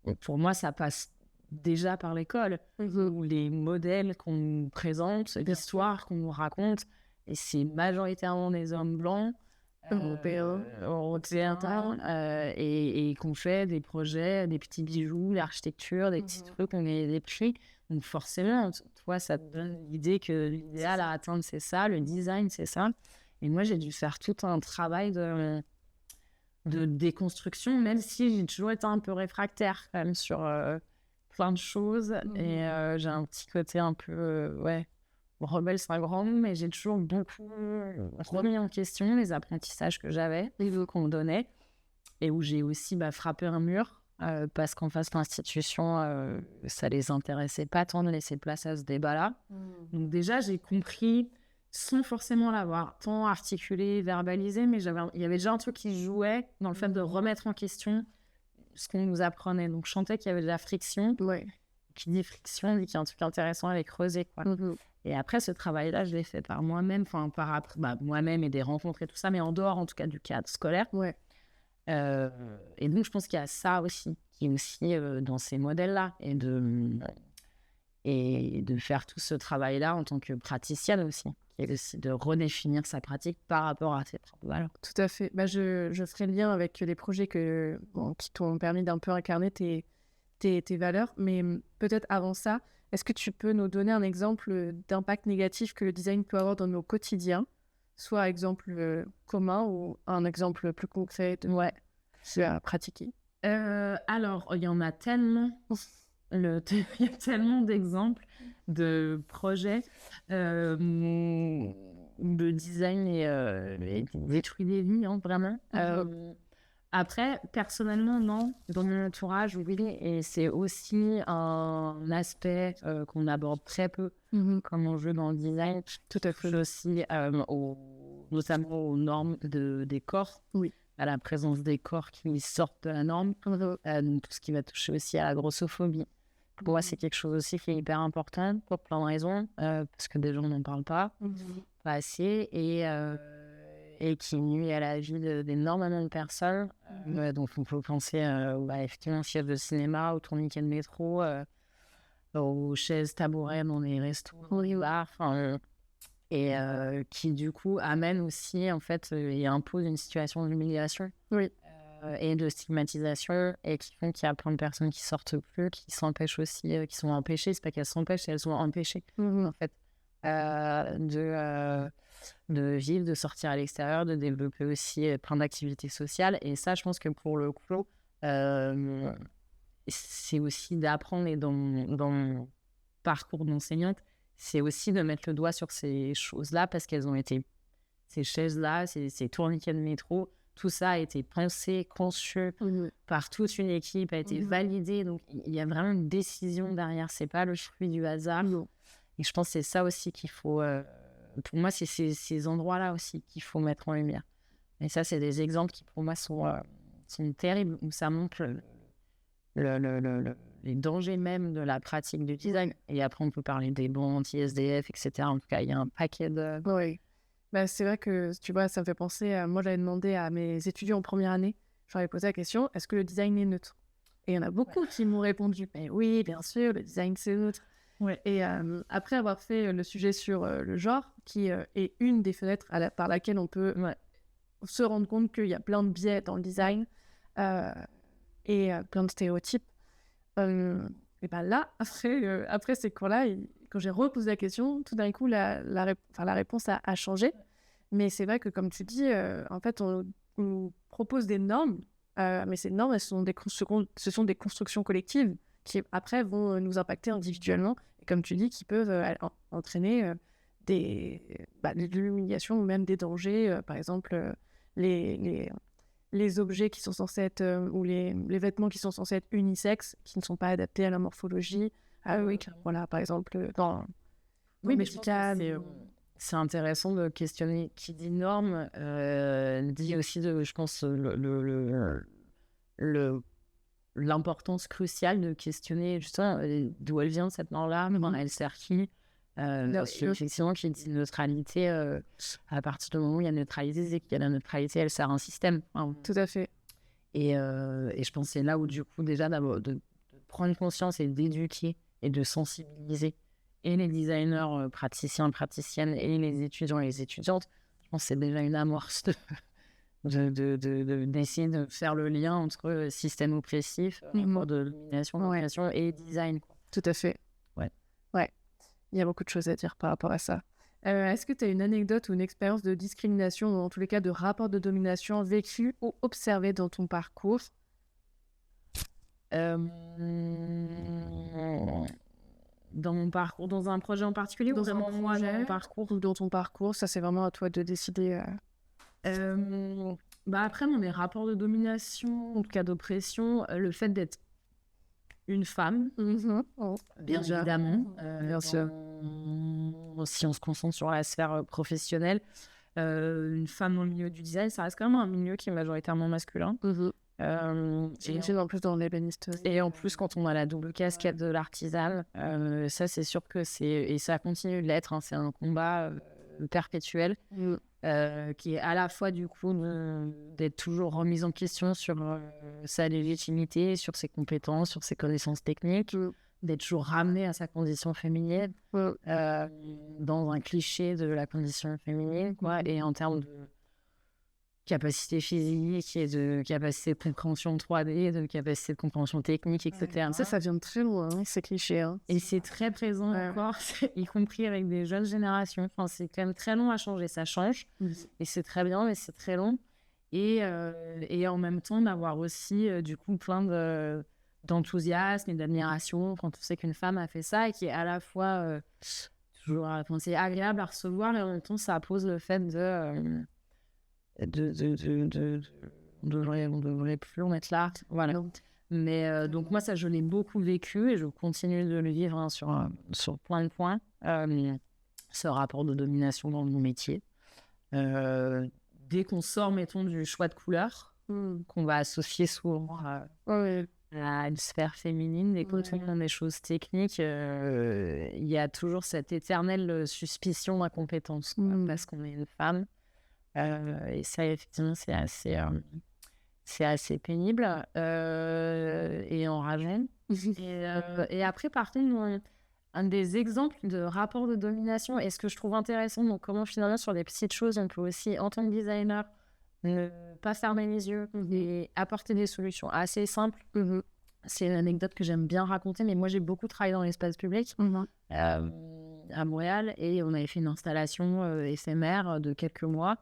Et pour moi, ça passe déjà par l'école, où les modèles qu'on nous présente, l'histoire qu'on nous raconte, et c'est majoritairement des hommes blancs, européens, et qu'on fait des projets, des petits bijoux, l'architecture, des petits trucs, on gagne des prix. Donc forcément, toi, ça te donne l'idée que l'idéal à atteindre, c'est ça, le design, c'est ça. Et moi, j'ai dû faire tout un travail de déconstruction, même si j'ai toujours été un peu réfractaire quand même sur plein de choses. Et j'ai un petit côté un peu... rebelle, c'est un grand mot, mais j'ai toujours beaucoup remis en question les apprentissages que j'avais, les vœux qu'on me donnait, et où j'ai aussi frappé un mur, parce qu'en face, l'institution, ça les intéressait pas tant de laisser place à ce débat-là. Donc déjà, j'ai compris, sans forcément l'avoir tant articulé, verbalisé, mais il y avait déjà un truc qui jouait dans le fait de remettre en question ce qu'on nous apprenait. Donc je sentais qu'il y avait de la friction. qui dit friction dit qu'il y a un truc intéressant à aller creuser, quoi. Et après, ce travail-là, je l'ai fait par moi-même, moi-même et des rencontres et tout ça, mais en dehors, en tout cas, du cadre scolaire. Ouais. Et donc, je pense qu'il y a ça aussi, qui est aussi dans ces modèles-là, et de faire tout ce travail-là en tant que praticienne aussi, qui est aussi de redéfinir sa pratique par rapport à ses propres valeurs. Tout à fait. Je ferai le lien avec les projets qui t'ont permis d'un peu incarner tes valeurs. Mais peut-être avant ça, est-ce que tu peux nous donner un exemple d'impact négatif que le design peut avoir dans nos quotidiens? Soit exemple commun ou un exemple plus concret à pratiquer. Alors, il y en a tellement. Il y a tellement d'exemples de projets de design et qui détruit des vies, hein, vraiment. Après, personnellement, non. Dans mon entourage, oui. Et c'est aussi un aspect qu'on aborde très peu comme enjeu dans le design. Tout à fait. Aussi, notamment aux normes des corps. Oui. À la présence des corps qui sortent de la norme. Donc tout ce qui va toucher aussi à la grossophobie. Pour moi, c'est quelque chose aussi qui est hyper important pour plein de raisons. Parce que des gens n'en parlent pas assez. Et qui nuit à la vie d'énormément de personnes. Donc, on peut penser effectivement aux chefs de cinéma, aux tourniquets de métro, aux chaises tabourets dans les restos, dans les bars, et qui, du coup, amènent aussi, en fait, et imposent une situation d'humiliation et de stigmatisation, et qui font qu'il y a plein de personnes qui sortent plus, qui s'empêchent aussi, qui sont empêchées. C'est pas qu'elles s'empêchent, elles sont empêchées, en fait, de vivre, de sortir à l'extérieur, de développer aussi plein d'activités sociales. Et ça, je pense que pour le coup, c'est aussi d'apprendre, et dans mon parcours d'enseignante, c'est aussi de mettre le doigt sur ces choses-là, parce qu'elles ont été, ces chaises-là, ces tourniquets de métro, tout ça a été pensé, conçu par toute une équipe, a été validé. Donc, il y a vraiment une décision derrière. C'est pas le fruit du hasard. Et je pense que c'est ça aussi qu'il faut... pour moi, c'est ces endroits-là aussi qu'il faut mettre en lumière. Et ça, c'est des exemples qui, pour moi, sont terribles, où ça montre les dangers même de la pratique du design. Et après, on peut parler des bons anti-SDF, etc. En tout cas, il y a un paquet de... Oui. C'est vrai que, tu vois, ça me fait penser à... Moi, j'avais demandé à mes étudiants en première année, je leur avais posé la question, est-ce que le design est neutre? Et il y en a beaucoup qui m'ont répondu, mais oui, bien sûr, le design, c'est neutre. Et après avoir fait le sujet sur le genre, qui est une des fenêtres par laquelle on peut se rendre compte qu'il y a plein de biais dans le design et plein de stéréotypes, et là, après ces cours-là, quand j'ai reposé la question, tout d'un coup, la réponse a changé. Mais c'est vrai que, comme tu dis, en fait, on nous propose des normes, mais ces normes, ce sont des constructions collectives qui, après, vont nous impacter individuellement. Et comme tu dis, qui peuvent entraîner de l'humiliation ou même des dangers. Par exemple, les objets qui sont censés être, ou les vêtements qui sont censés être unisexes, qui ne sont pas adaptés à la morphologie. Voilà, par exemple, dans... Oui, mais je pense que c'est intéressant de questionner. Qui dit norme, dit aussi, je pense, l'importance cruciale de questionner justement d'où elle vient, cette norme-là, elle sert qui. Effectivement, qui dit neutralité, à partir du moment où il y a neutralité, c'est qu'il y a la neutralité, elle sert un système. Tout à fait. Et je pense que c'est là où, du coup, déjà, de prendre conscience et d'éduquer et de sensibiliser et les designers, praticiens, praticiennes, et les étudiants et les étudiantes, je pense que c'est déjà une amorce d'essayer de faire le lien entre système oppressif, de domination, domination et design, quoi. Tout à fait. Ouais. Il y a beaucoup de choses à dire par rapport à ça. Est-ce que tu as une anecdote ou une expérience de discrimination, ou en tous les cas de rapport de domination vécu ou observé dans ton parcours? Dans mon parcours, dans un projet en particulier, dans ou moi, dans mon parcours? Ou dans ton parcours, ça c'est vraiment à toi de décider. Après, dans les rapports de domination, en tout cas d'oppression, le fait d'être une femme, bien évidemment, bien sûr. Si on se concentre sur la sphère professionnelle, une femme dans le milieu du design, ça reste quand même un milieu qui est majoritairement masculin. J'imagine en plus dans l'ébénisterie. Et en plus, quand on a la double casquette de l'artisan, ça, c'est sûr que et ça continue de l'être, hein, c'est un combat perpétuel qui est à la fois, du coup, d'être toujours remise en question sur sa légitimité, sur ses compétences, sur ses connaissances techniques, d'être toujours ramené à sa condition féminine, dans un cliché de la condition féminine, quoi, et en termes de capacité physique et de capacité de compréhension 3D, de capacité de compréhension technique, etc. Ça vient de très loin, hein, ces clichés. Hein. Et c'est très présent encore, y compris avec des jeunes générations. Enfin, c'est quand même très long à changer. Ça change, et c'est très bien, mais c'est très long. Et en même temps, d'avoir aussi, du coup, plein d'enthousiasme et d'admiration quand on sait qu'une femme a fait ça, et qui est à la fois toujours, c'est agréable à recevoir, et en même temps, ça pose le fait on devrait plus en mettre là, voilà. Mais donc moi, ça, je l'ai beaucoup vécu, et je continue de le vivre, hein, sur plein de points, ce rapport de domination dans mon métier. Dès qu'on sort, mettons, du choix de couleur, qu'on va associer souvent à une sphère féminine, dès qu'on tombe dans des choses techniques, il y a toujours cette éternelle suspicion d'incompétence, parce qu'on est une femme. Et ça, effectivement, c'est assez pénible et enrageant. Et après, par contre, un des exemples de rapport de domination, et ce que je trouve intéressant, donc comment finalement sur des petites choses, on peut aussi, en tant que designer, ne pas fermer les yeux et apporter des solutions assez simples. C'est une anecdote que j'aime bien raconter, mais moi j'ai beaucoup travaillé dans l'espace public à Montréal, et on avait fait une installation éphémère de quelques mois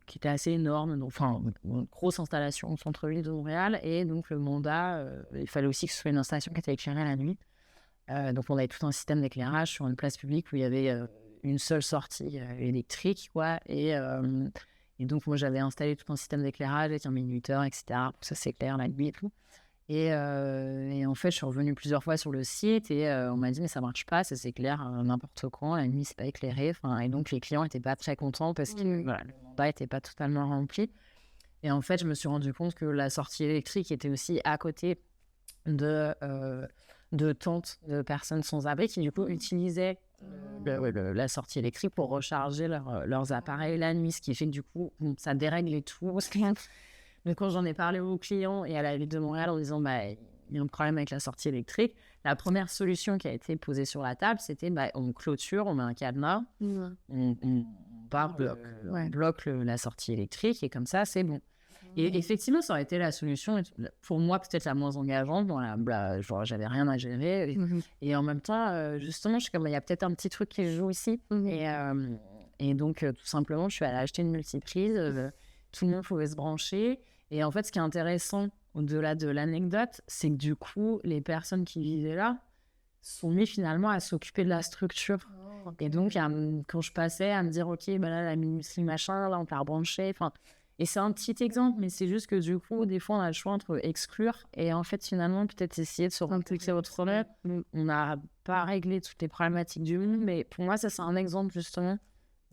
qui était assez énorme, donc, enfin une grosse installation au centre-ville de Montréal, et donc le mandat, il fallait aussi que ce soit une installation qui était éclairée la nuit. Donc on avait tout un système d'éclairage sur une place publique où il y avait une seule sortie électrique, quoi, et donc moi j'avais installé tout un système d'éclairage avec un minuteur, etc., pour que ça s'éclaire la nuit et tout. Et en fait, je suis revenue plusieurs fois sur le site, et on m'a dit mais ça marche pas, ça s'éclaire n'importe quand, la nuit c'est pas éclairé. Et donc les clients étaient pas très contents parce que voilà, le mandat était pas totalement rempli. Et en fait, je me suis rendu compte que la sortie électrique était aussi à côté de tentes de personnes sans abri qui du coup utilisaient la sortie électrique pour recharger leurs appareils la nuit, ce qui fait que du coup ça dérègle tout. Donc, quand j'en ai parlé aux clients et à la ville de Montréal en disant il y a un problème avec la sortie électrique, la première solution qui a été posée sur la table, c'était on clôture, on met un cadenas, on bloque la sortie électrique, et comme ça, c'est bon. Et effectivement, ça aurait été la solution, pour moi, peut-être la moins engageante. Genre, j'avais rien à gérer. Et en même temps, justement, je suis comme, il y a peut-être un petit truc qui joue ici. Et donc, tout simplement, je suis allée acheter une multiprise. Tout le monde pouvait se brancher. Et en fait, ce qui est intéressant, au-delà de l'anecdote, c'est que du coup, les personnes qui vivaient là sont mises finalement à s'occuper de la structure. Et donc, quand je passais à me dire, OK, là, la minuterie, machin, là, on peut la rebrancher. Et c'est un petit exemple, mais c'est juste que du coup, des fois, on a le choix entre exclure et en fait, finalement, peut-être essayer de se rentrer autrement. On n'a pas réglé toutes les problématiques du monde, mais pour moi, ça, c'est un exemple, justement.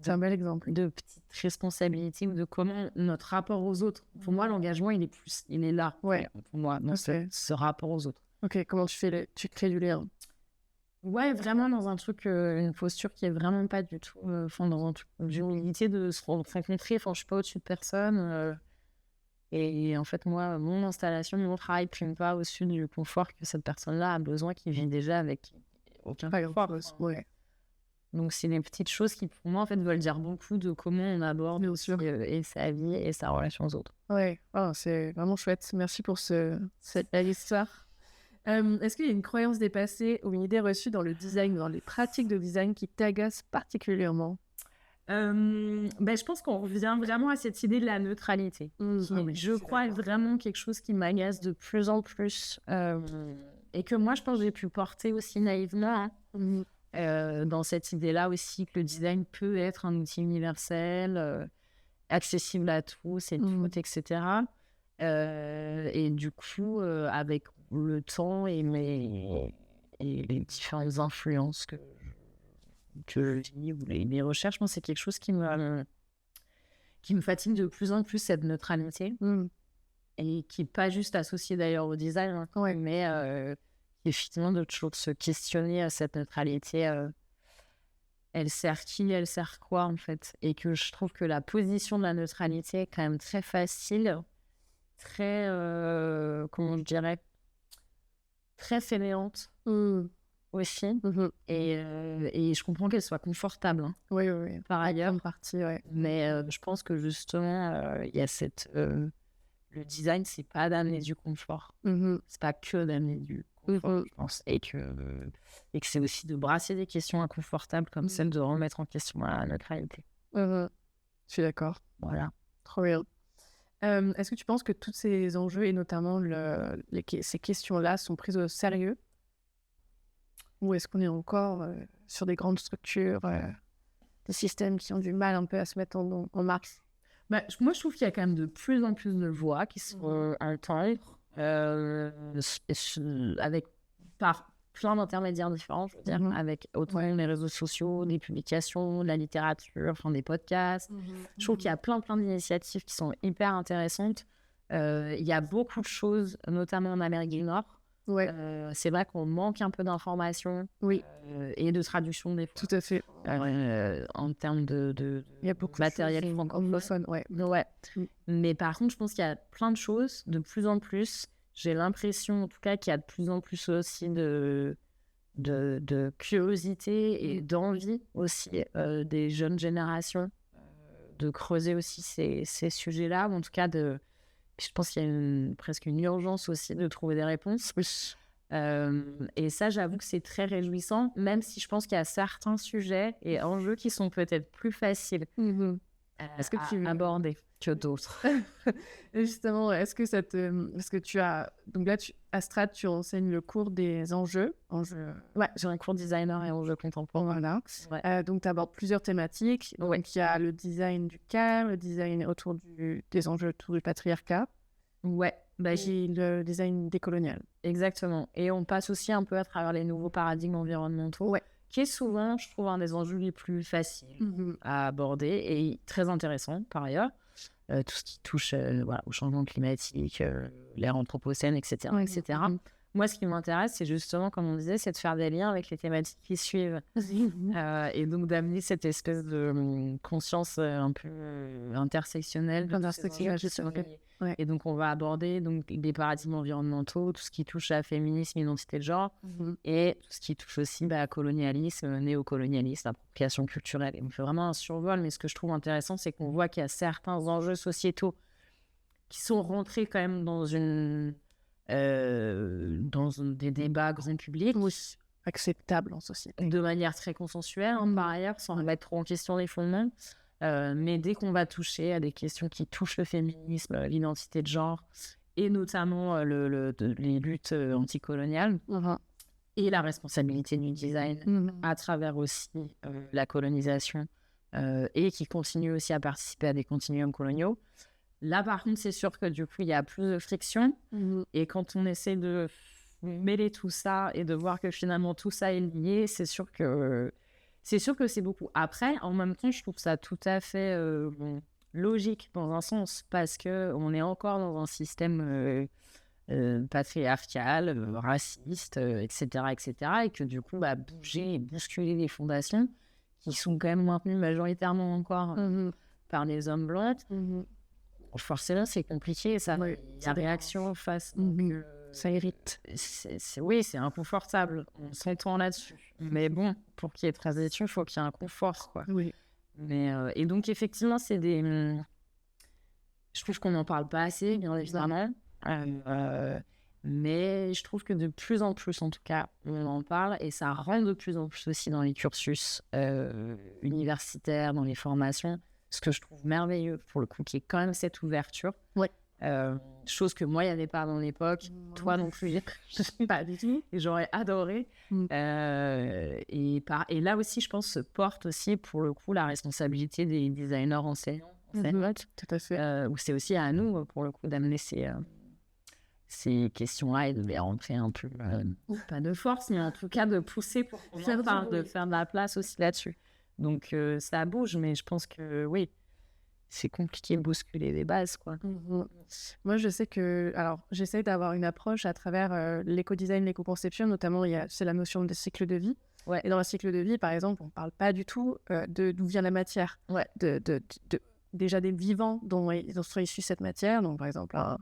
C'est un bel exemple. De petite responsabilité, ou de comment notre rapport aux autres. Pour moi, l'engagement, il est là. Ouais. Pour moi, dans ce rapport aux autres. Ok, comment tu crées du lien? Ouais, vraiment dans un truc, une posture qui est vraiment pas du tout, dans un truc d'humilité, de se rencontrer. Je suis pas au-dessus de personne. Et en fait, moi, mon installation, mon travail prime pas au-dessus du confort que cette personne-là a besoin, qui vit déjà avec aucun confort. Ouais. Donc, c'est des petites choses qui, pour moi, en fait, veulent dire beaucoup de comment on aborde et sa vie et sa relation aux autres. Ouais, c'est vraiment chouette. Merci pour cette belle histoire. Est-ce qu'il y a une croyance dépassée ou une idée reçue dans le design, dans les pratiques de design qui t'agace particulièrement? Je pense qu'on revient vraiment à cette idée de la neutralité. Je crois être vraiment quelque chose qui m'agace de plus en plus, et que moi, je pense que j'ai pu porter aussi naïvement, dans cette idée-là aussi que le design peut être un outil universel, accessible à tous et toutes, etc. Et du coup, avec le temps et les différentes influences que je vis, ou les recherches, moi, c'est quelque chose qui me fatigue de plus en plus, cette neutralité. et qui n'est pas juste associée d'ailleurs au design, hein, Ouais. mais effectivement de toujours se questionner à cette neutralité. Elle sert qui, elle sert quoi en fait. Et que je trouve que la position de la neutralité est quand même très facile, très, comment je dirais, très fainéante aussi. Et je comprends qu'elle soit confortable, hein, Oui, oui, oui. par ailleurs. Grande partie, ouais. Mais je pense que justement, il y a le design, c'est pas d'amener du confort. C'est pas que d'amener du confort, je pense. Et que c'est aussi de brasser des questions inconfortables comme celle de remettre en question la neutralité. Je suis d'accord. Voilà. Trop bien. Est-ce que tu penses que tous ces enjeux et notamment ces questions-là sont prises au sérieux? Ou est-ce qu'on est encore sur des grandes structures, des systèmes qui ont du mal un peu à se mettre en marche? Bah, moi, je trouve qu'il y a quand même de plus en plus de voix qui sont à entendre, avec par plein d'intermédiaires différents, je veux dire, avec autant les réseaux sociaux, des publications, de la littérature, enfin des podcasts. Je trouve qu'il y a plein d'initiatives qui sont hyper intéressantes. Il y a beaucoup de choses, notamment en Amérique du Nord. Ouais, C'est vrai qu'on manque un peu d'informations oui, et de traduction des fois. tout à fait. En termes de Il y a beaucoup matériel de choses francophone. anglophones, ouais. Ouais. Mm. Mais par contre, je pense qu'il y a plein de choses, de plus en plus. J'ai l'impression, en tout cas, qu'il y a de plus en plus aussi de curiosité et d'envie aussi des jeunes générations de creuser aussi ces sujets-là, ou en tout cas je pense qu'il y a presque une urgence aussi de trouver des réponses. Et ça, j'avoue que c'est très réjouissant, même si je pense qu'il y a certains sujets et enjeux qui sont peut-être plus faciles Est-ce que tu à aborder que d'autres. Justement, est-ce que parce que tu as donc là à Strat, tu enseignes le cours des enjeux. Ouais, j'ai un cours designer et enjeux contemporains. Voilà. Ouais. Donc tu abordes plusieurs thématiques. Donc il y a le design du CAR, le design autour des enjeux autour du patriarcat. Ouais. Bah, Et le design décolonial. Exactement. Et on passe aussi un peu à travers les nouveaux paradigmes environnementaux, qui est souvent, je trouve, un des enjeux les plus faciles à aborder et très intéressant par ailleurs. Tout ce qui touche au changement climatique, l'ère anthropocène, etc. etc. Moi, ce qui m'intéresse, c'est justement, comme on disait, c'est de faire des liens avec les thématiques qui suivent. Et donc d'amener cette espèce de conscience un peu intersectionnelle. Et donc, on va aborder des paradigmes environnementaux, tout ce qui touche à féminisme, identité de genre, et tout ce qui touche aussi à colonialisme, néocolonialisme, appropriation culturelle. Et on fait vraiment un survol, mais ce que je trouve intéressant, c'est qu'on voit qu'il y a certains enjeux sociétaux qui sont rentrés quand même dans des débats grand public. Acceptables en société. De manière très consensuelle, par ailleurs, sans remettre trop en question les fondements. Mais dès qu'on va toucher à des questions qui touchent le féminisme, l'identité de genre, et notamment les luttes anticoloniales, et la responsabilité du design à travers aussi la colonisation, et qui continue aussi à participer à des continuums coloniaux. Là, par contre, c'est sûr que du coup, il y a plus de friction. Et quand on essaie de mêler tout ça et de voir que finalement tout ça est lié, c'est sûr que c'est beaucoup. Après, en même temps, je trouve ça tout à fait logique dans un sens, parce qu'on est encore dans un système patriarcal, raciste, etc., et que du coup, bouger et bousculer les fondations qui sont quand même maintenues majoritairement encore par des hommes blancs, forcément, c'est compliqué. Ça, il y a réaction face. Ça irrite. Oui, c'est inconfortable. On s'entend là-dessus. Mais bon, pour qu'il y ait transition, il faut qu'il y ait un confort, quoi. Oui. Et donc, effectivement, c'est je trouve qu'on n'en parle pas assez, bien évidemment. Mais je trouve que de plus en plus, en tout cas, on en parle. Et ça rentre de plus en plus aussi dans les cursus universitaires, dans les formations. Ce que je trouve merveilleux, pour le coup, qui est quand même cette ouverture. Chose que moi, il n'y avait pas à mon époque. Toi non plus. Pas du tout. Et j'aurais adoré. Et là aussi, je pense, se porte aussi, pour le coup, la responsabilité des designers enseignants. Tout à fait. Où c'est aussi à nous, pour le coup, d'amener ces questions-là et de les rentrer un peu, pas de force, mais en tout cas de pousser pour de faire de la place aussi là-dessus. Donc ça bouge, mais je pense que oui, c'est compliqué de bousculer les bases, quoi. Moi, je sais que... Alors, j'essaie d'avoir une approche à travers l'éco-design, l'éco-conception. Notamment, c'est la notion de cycle de vie. Ouais. Et dans le cycle de vie, par exemple, on ne parle pas du tout d'où vient la matière. Ouais. Déjà des vivants dont sont issus cette matière. Donc, par exemple, un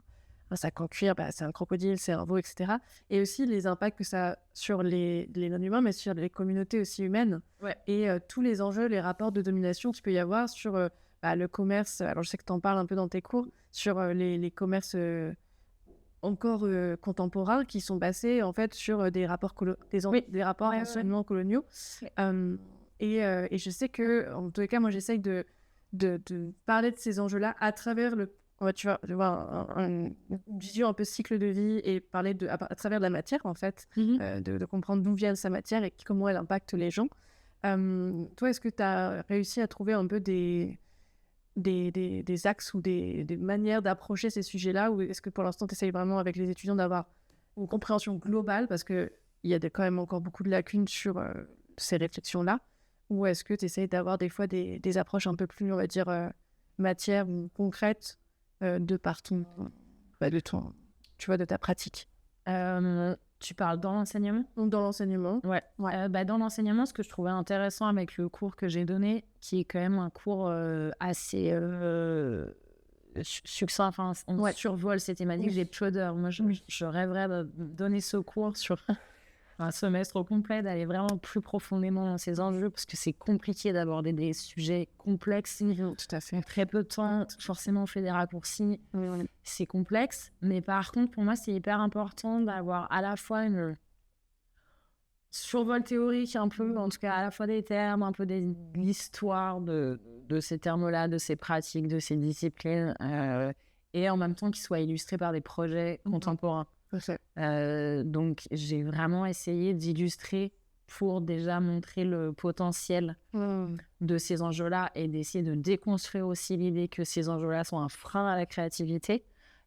sac en cuir, c'est un crocodile, c'est un veau, etc. Et aussi les impacts que ça a sur les non-humains, mais sur les communautés aussi humaines. Ouais. Et tous les enjeux, les rapports de domination qu'il peut y avoir sur le commerce. Alors, je sais que tu en parles un peu dans tes cours, sur les commerces encore contemporains qui sont basés en fait sur des rapports des rapports anciennement coloniaux. Et je sais que, en tous les cas, moi, j'essaye de parler de ces enjeux-là à travers tu vois, une vision un peu cycle de vie et parler à travers de la matière, en fait, de comprendre d'où vient sa matière et comment elle impacte les gens. Toi, est-ce que tu as réussi à trouver un peu des axes ou des manières d'approcher ces sujets-là, ou est-ce que pour l'instant, tu essayes vraiment avec les étudiants d'avoir une compréhension globale, parce qu'il y a quand même encore beaucoup de lacunes sur ces réflexions-là, ou est-ce que tu essayes d'avoir des fois des approches un peu plus, on va dire, matière ou concrètes de par tu vois, de ta pratique? Tu parles dans l'enseignement? Donc, dans l'enseignement. Ouais. Dans l'enseignement, ce que je trouvais intéressant avec le cours que j'ai donné, qui est quand même un cours assez succinct, enfin, on survole ces thématiques, j'ai peu d'heures. Moi, je rêverais de donner ce cours sur un semestre au complet, d'aller vraiment plus profondément dans ces enjeux, parce que c'est compliqué d'aborder des sujets complexes. Tout à fait. Très peu de temps, forcément on fait des raccourcis, c'est complexe. Mais par contre, pour moi, c'est hyper important d'avoir à la fois une survol théorique un peu, en tout cas à la fois des termes, un peu de l'histoire de ces termes-là, de ces pratiques, de ces disciplines, et en même temps qu'ils soient illustrés par des projets contemporains. Donc j'ai vraiment essayé d'illustrer pour déjà montrer le potentiel de ces enjeux-là et d'essayer de déconstruire aussi l'idée que ces enjeux-là sont un frein à la créativité,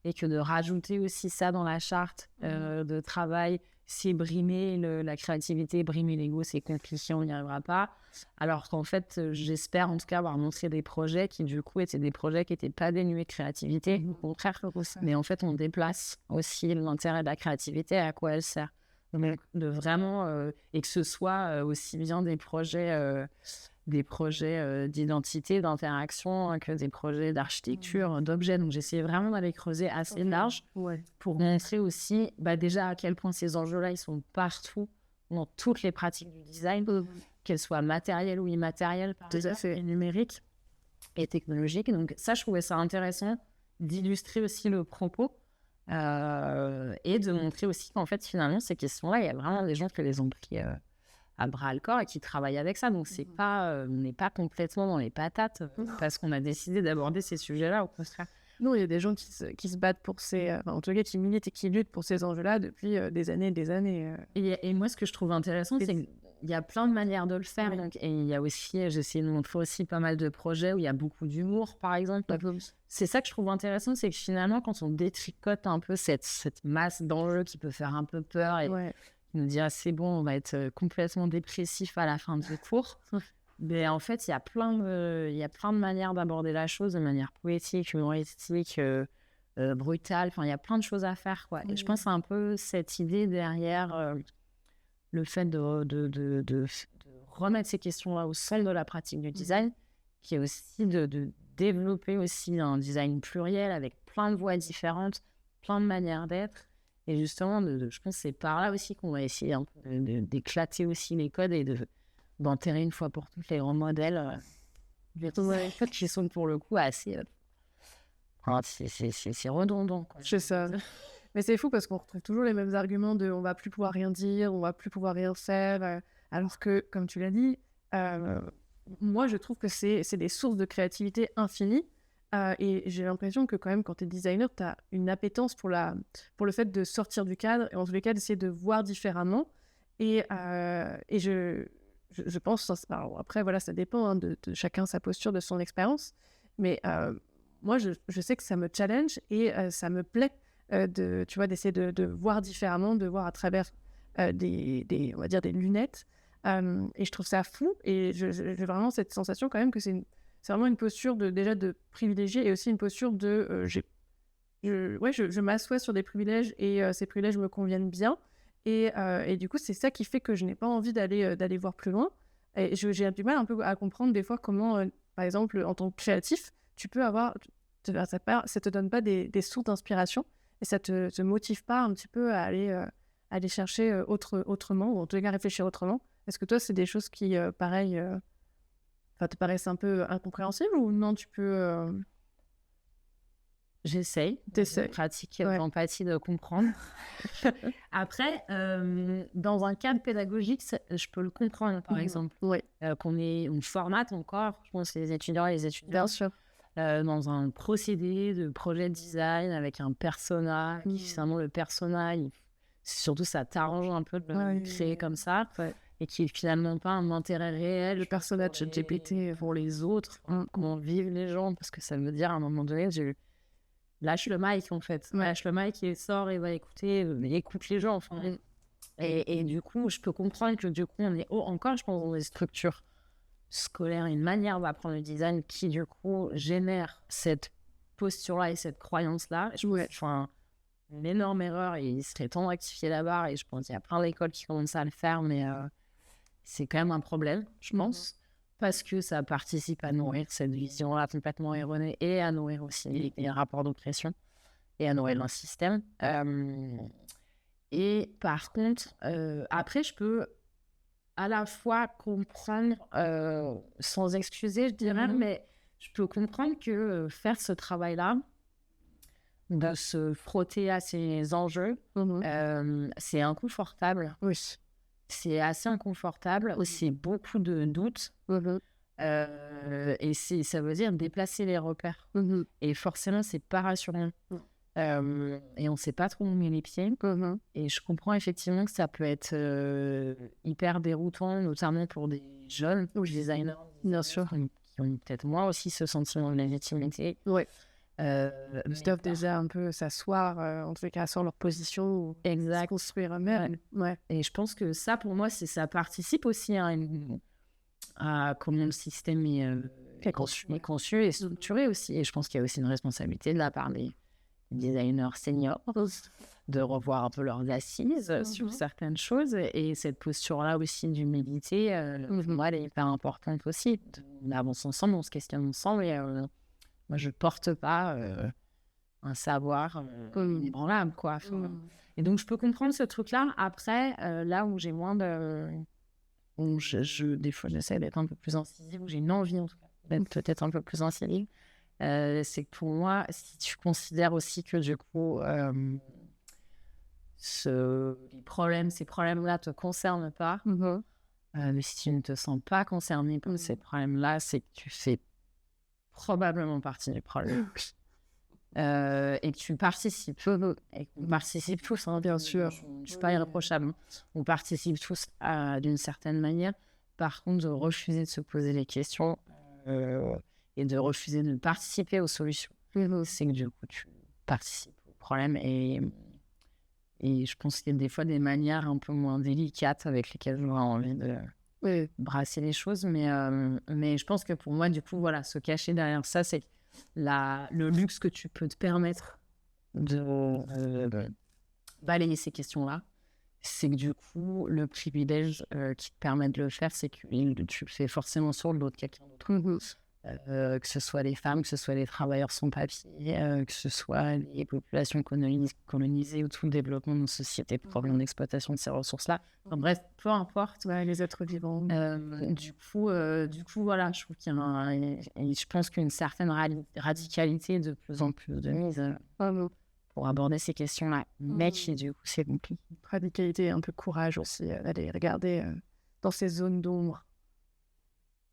et que de rajouter aussi ça dans la charte de travail, c'est brimer la créativité, brimer l'ego, c'est compliqué, on n'y arrivera pas. Alors qu'en fait, j'espère en tout cas avoir montré des projets qui du coup étaient des projets qui n'étaient pas dénués de créativité, au contraire. Mais en fait, on déplace aussi l'intérêt de la créativité, à quoi elle sert. Donc, de vraiment, et que ce soit aussi bien des projets d'identité, d'interaction, que des projets d'architecture, d'objets. Donc, j'essayais vraiment d'aller creuser assez large pour montrer aussi déjà à quel point ces enjeux-là, ils sont partout dans toutes les pratiques du design, qu'elles soient matérielles ou immatérielles, par exemple, et numériques et technologiques. Donc, ça, je trouvais ça intéressant d'illustrer aussi le propos et de montrer aussi qu'en fait, finalement, ces questions-là, il y a vraiment des gens qui les ont pris à bras-le-corps et qui travaillent avec ça. Donc, c'est pas, on n'est pas complètement dans les patates parce qu'on a décidé d'aborder ces sujets-là, au contraire. Non, il y a des gens qui se battent pour en tout cas, qui militent et qui luttent pour ces enjeux-là depuis des années et des années. Et moi, ce que je trouve intéressant, c'est qu'il y a plein de manières de le faire. Oui. Donc, et il y a aussi, j'essaie de montrer aussi pas mal de projets où il y a beaucoup d'humour, par exemple. C'est ça que je trouve intéressant, c'est que finalement, quand on détricote un peu cette masse d'enjeux qui peut faire un peu peur et qui nous dit « c'est bon, on va être complètement dépressif à la fin du cours », mais en fait, il y a plein de manières d'aborder la chose, de manière poétique, humoristique, brutale. Enfin, il y a plein de choses à faire, quoi. Et je pense que c'est un peu cette idée derrière le fait de remettre ces questions-là au centre de la pratique du design, qui est aussi de développer aussi un design pluriel avec plein de voix différentes, plein de manières d'être. Et justement, je pense que c'est par là aussi qu'on va essayer un peu d'éclater aussi les codes et d'enterrer une fois pour toutes les grands modèles qui sont pour le coup assez... c'est redondant, quoi. C'est ça. Mais c'est fou parce qu'on retrouve toujours les mêmes arguments de on va plus pouvoir rien dire, on va plus pouvoir rien faire, alors que, comme tu l'as dit, moi je trouve que c'est des sources de créativité infinies, et j'ai l'impression que quand même quand tu es designer, tu as une appétence pour le fait de sortir du cadre et en tous les cas d'essayer de voir différemment, et je pense, alors après voilà, ça dépend de chacun sa posture, de son expérience, mais moi je sais que ça me challenge et ça me plaît tu vois, d'essayer de voir différemment, de voir à travers on va dire des lunettes, et je trouve ça fou, et j'ai vraiment cette sensation quand même que c'est c'est vraiment une posture déjà de privilégier et aussi une posture de je m'assois sur des privilèges et ces privilèges me conviennent bien. Et du coup, c'est ça qui fait que je n'ai pas envie d'aller voir plus loin. Et j'ai du mal un peu à comprendre des fois comment, par exemple, en tant que créatif, tu peux avoir... Ça te donne pas des sources d'inspiration et ça te motive pas un petit peu à aller chercher autrement, ou en tout cas réfléchir autrement. Est-ce que toi, c'est des choses qui, pareil, te paraissent un peu incompréhensibles ou non, tu peux... J'essaye, T'essayes. pratique Ouais. l'empathie, de comprendre. Après, dans un cadre pédagogique, je peux le comprendre, par exemple. Oui, On formate encore, je pense, les étudiants et les étudiantes bien sûr. dans un procédé de projet de design avec un persona, qui finalement, le persona, surtout, ça t'arrange un peu de le créer comme ça, et qui est finalement pas un intérêt réel. Le personnage de GPT. Pour les autres, comment vivent les gens, parce que ça veut dire, à un moment donné, lâche le mic, en fait. Lâche le mic et sort et va écouter, écoute les gens, enfin. Et du coup, je peux comprendre que du coup, on est encore, je pense, dans des structures scolaires, une manière d'apprendre le design qui, du coup, génère cette posture-là et cette croyance-là. Je pense que c'est une énorme erreur et il serait temps de rectifier la barre. Et je pense qu'il y a plein d'écoles qui commencent à le faire, mais c'est quand même un problème, je pense. Parce que ça participe à nourrir cette vision-là complètement erronée et à nourrir aussi les rapports d'oppression et à nourrir un système. Et par contre, après, je peux à la fois comprendre, sans excuser, je dirais, mais je peux comprendre que faire ce travail-là, de se frotter à ces enjeux, c'est inconfortable. Oui. C'est assez inconfortable, c'est beaucoup de doutes. Et ça veut dire déplacer les repères. Et forcément, c'est pas rassurant. Et on sait pas trop où on met les pieds. Et je comprends effectivement que ça peut être hyper déroutant, notamment pour des jeunes designers, bien sûr, qui ont peut-être moins aussi ce sentiment de légitimité. Ils doivent déjà un peu s'asseoir, en tout cas sur leur position, ou se construire eux-mêmes. Et je pense que ça, pour moi, ça participe aussi à comment le système est conçu et structuré aussi. Et je pense qu'il y a aussi une responsabilité de la part des designers seniors de revoir un peu leurs assises sur certaines choses. Et cette posture-là aussi d'humilité, pour moi, elle est hyper importante aussi. On avance ensemble, on se questionne ensemble. Et moi, je porte pas un savoir inébranlable, quoi. Et donc, je peux comprendre ce truc-là. Après, là où j'ai moins de... Où des fois, j'essaie d'être un peu plus incisive, où j'ai une envie, en tout cas, d'être peut-être un peu plus incisive, c'est que pour moi, si tu considères aussi que, du coup, ces problèmes-là te concernent pas, mais si tu ne te sens pas concerné par ces problèmes-là, c'est que tu fais probablement partie du problème. Et que tu participes, et qu'on participe tous, bien sûr, je ne suis pas irréprochable, on participe tous d'une certaine manière. Par contre, de refuser de se poser les questions et de refuser de participer aux solutions, c'est que du coup, tu participes au problème. Et je pense qu'il y a des fois des manières un peu moins délicates avec lesquelles j'aurais envie de brasser les choses. Mais je pense que pour moi, du coup, voilà, se cacher derrière ça, c'est le luxe que tu peux te permettre de balayer ces questions-là. C'est que du coup, le privilège qui te permet de le faire, c'est que tu le fais forcément sur le dos de quelqu'un d'autre. Que ce soit les femmes, que ce soit les travailleurs sans papier, que ce soit les populations colonisées ou tout le développement de nos sociétés pour problème d'exploitation de ces ressources-là. Enfin, bref, peu importe. Les êtres vivants. Du coup, voilà, je trouve qu'il y a je pense qu'une certaine radicalité de plus en plus de mise pour aborder ces questions-là. Mais qui, du coup, c'est compliqué. Radicalité et un peu courage aussi, d'aller regarder dans ces zones d'ombre.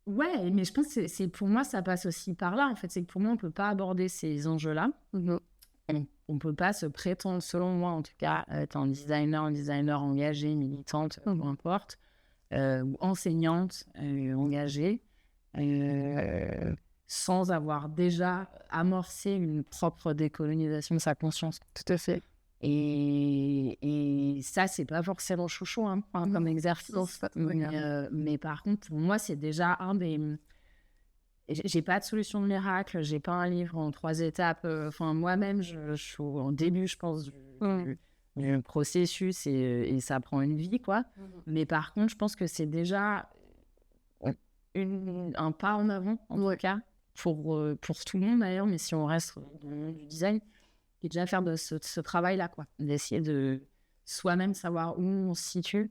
Ouais, mais je pense que pour moi, ça passe aussi par là. En fait, c'est que pour moi, on ne peut pas aborder ces enjeux-là. On ne peut pas se prétendre, selon moi en tout cas, être un designer engagé, militante, peu importe, ou enseignante engagée, sans avoir déjà amorcé une propre décolonisation de sa conscience. Tout à fait. Et ça, c'est pas forcément chouchou comme exercice. Mais par contre, pour moi, c'est déjà un des... j'ai pas de solution de miracle, j'ai pas un livre en 3 étapes. Enfin, moi-même, je suis au début, je pense, du processus et ça prend une vie, quoi. Mais par contre, je pense que c'est déjà un pas en avant, en tout cas, pour tout le monde d'ailleurs, mais si on reste dans le monde du design, et déjà faire de ce travail-là, quoi. D'essayer de soi-même savoir où on se situe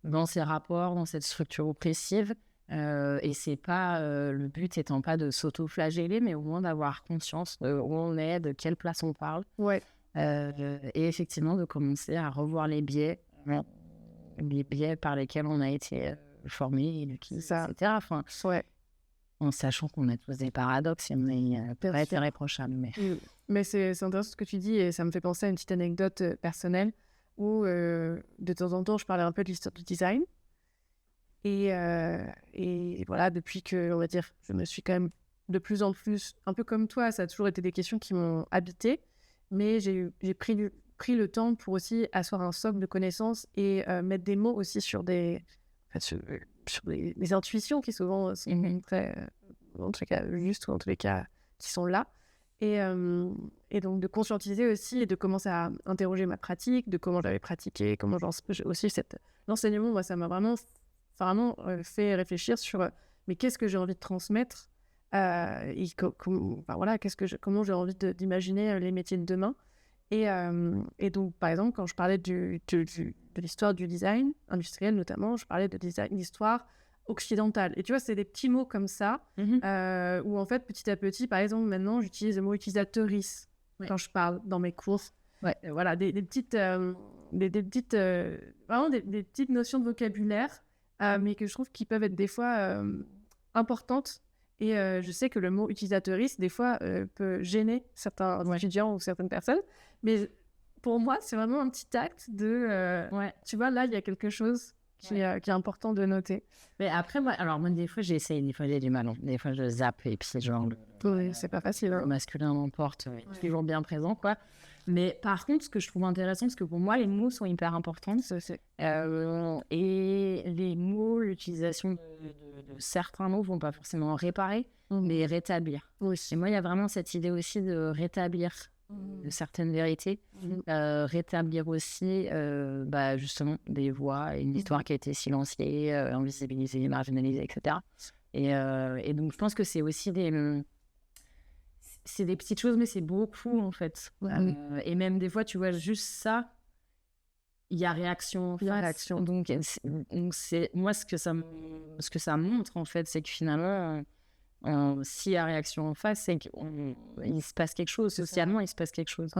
dans ces rapports, dans cette structure oppressive. Et c'est pas le but étant pas de s'auto-flageller, mais au moins d'avoir conscience de où on est, de quelle place on parle. Et effectivement de commencer à revoir les biais par lesquels on a été formé, éduqué, etc. Enfin, en sachant qu'on a tous des paradoxes et on est pas irréprochable. Mais c'est intéressant ce que tu dis et ça me fait penser à une petite anecdote personnelle où de temps en temps je parlais un peu de l'histoire du design. Et voilà, depuis que, on va dire, je me suis quand même de plus en plus, un peu comme toi, ça a toujours été des questions qui m'ont habité, mais j'ai pris le temps pour aussi asseoir un socle de connaissances et mettre des mots aussi sur des intuitions qui souvent sont très, en tout cas, justes ou en tous les cas, qui sont là. Et donc de conscientiser aussi et de commencer à interroger ma pratique, de comment j'avais pratiqué, comment aussi l'enseignement, moi, ça m'a vraiment fait réfléchir sur mais qu'est-ce que j'ai envie de transmettre et comment j'ai envie d'imaginer les métiers de demain. Et donc, par exemple, quand je parlais de l'histoire du design industriel notamment, je parlais d'histoire occidentale. Et tu vois, c'est des petits mots comme ça où en fait, petit à petit, par exemple, maintenant, j'utilise le mot utilisatrice quand je parle dans mes cours. Voilà, des petites notions de vocabulaire mais que je trouve qu'ils peuvent être des fois importantes. Et je sais que le mot utilisatrice, des fois, peut gêner certains étudiants ou certaines personnes. Mais pour moi, c'est vraiment un petit acte de... Tu vois, là, il y a quelque chose qui est important de noter. Mais après, moi, des fois, j'essaye, des fois, j'ai du mal. Des fois, je zappe et puis genre... c'est pas facile. Le masculin m'emporte, toujours bien présent, quoi. Mais par contre, ce que je trouve intéressant, parce que pour moi, les mots sont hyper importants. Et les mots, l'utilisation de certains mots vont pas forcément réparer, mais rétablir. Et moi, il y a vraiment cette idée aussi de rétablir certaines vérités, rétablir aussi justement des voix, une histoire qui a été silenciée, invisibilisée, marginalisée, etc. Et donc, je pense que c'est aussi c'est des petites choses, mais c'est beaucoup, en fait. Et même des fois, tu vois, juste ça, il y a réaction. Donc, c'est, moi, ce que ça montre, en fait, c'est que finalement, s'il y a réaction en face, c'est qu'il se passe quelque chose. Socialement, il se passe quelque chose.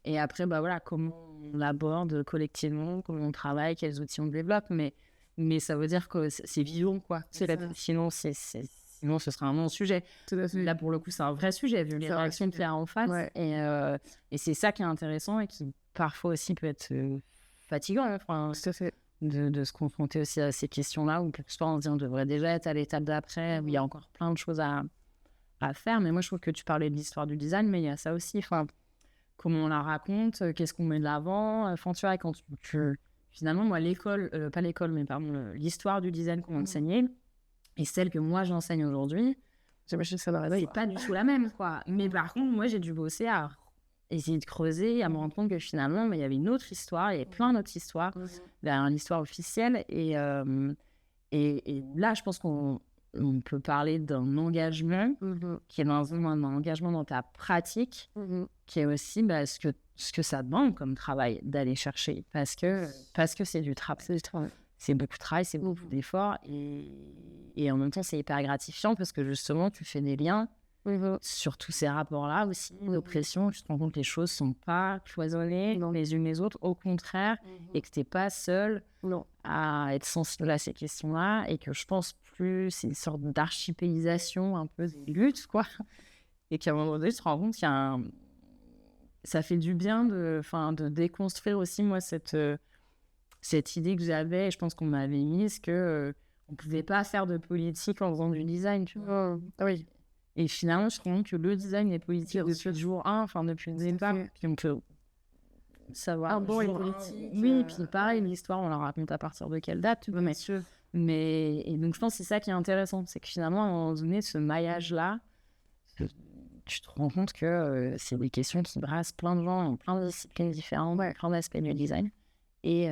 Et après, voilà, comment on l'aborde collectivement, comment on travaille, quels outils on développe. Mais ça veut dire que c'est vivant, quoi. Sinon, ce sera un non-sujet. Là, pour le coup, c'est un vrai sujet, vu les réactions qu'il y a en face. Et c'est ça qui est intéressant et qui, parfois aussi, peut être fatigant. Enfin, de se confronter aussi à ces questions-là, où pour soi, on se dit on devrait déjà être à l'étape d'après, où il y a encore plein de choses à faire. Mais moi, je trouve que tu parlais de l'histoire du design, mais il y a ça aussi. Enfin, comment on la raconte, qu'est-ce qu'on met de l'avant. Enfin, tu vois, quand finalement, moi, l'histoire du design qu'on enseignait, et celle que moi j'enseigne aujourd'hui, c'est pas du tout la même, quoi. Mais par contre, moi j'ai dû bosser à essayer de creuser, à me rendre compte que finalement, il y avait une autre histoire, il y avait plein d'autres histoires derrière l'histoire officielle. Et là, je pense qu'on peut parler d'un engagement qui est un engagement dans ta pratique, qui est aussi ce que ça demande comme travail d'aller chercher, parce que c'est du travail. C'est beaucoup de travail, c'est beaucoup d'efforts et en même temps c'est hyper gratifiant parce que justement tu fais des liens sur tous ces rapports-là aussi, d'oppression, tu te rends compte que les choses sont pas cloisonnées les unes les autres, au contraire, et que t'es pas seul à être sensible à ces questions-là, et que je pense plus c'est une sorte d'archipélisation un peu des luttes, quoi, et qu'à un moment donné tu te rends compte qu'il y a ça fait du bien de déconstruire aussi moi cette idée que j'avais, et je pense qu'on m'avait mise, que on pouvait pas faire de politique en faisant du design, tu vois. Et finalement, je trouve que le design est politique depuis le jour 1, depuis le départ. Puis on peut savoir... et politique. Oui, puis pareil, l'histoire, on la raconte à partir de quelle date, tu vois, mais Et donc, je pense que c'est ça qui est intéressant. C'est que finalement, à un moment donné, ce maillage-là, tu te rends compte que c'est des questions qui brassent plein de gens, plein de disciplines différentes, plein d'aspects du design, et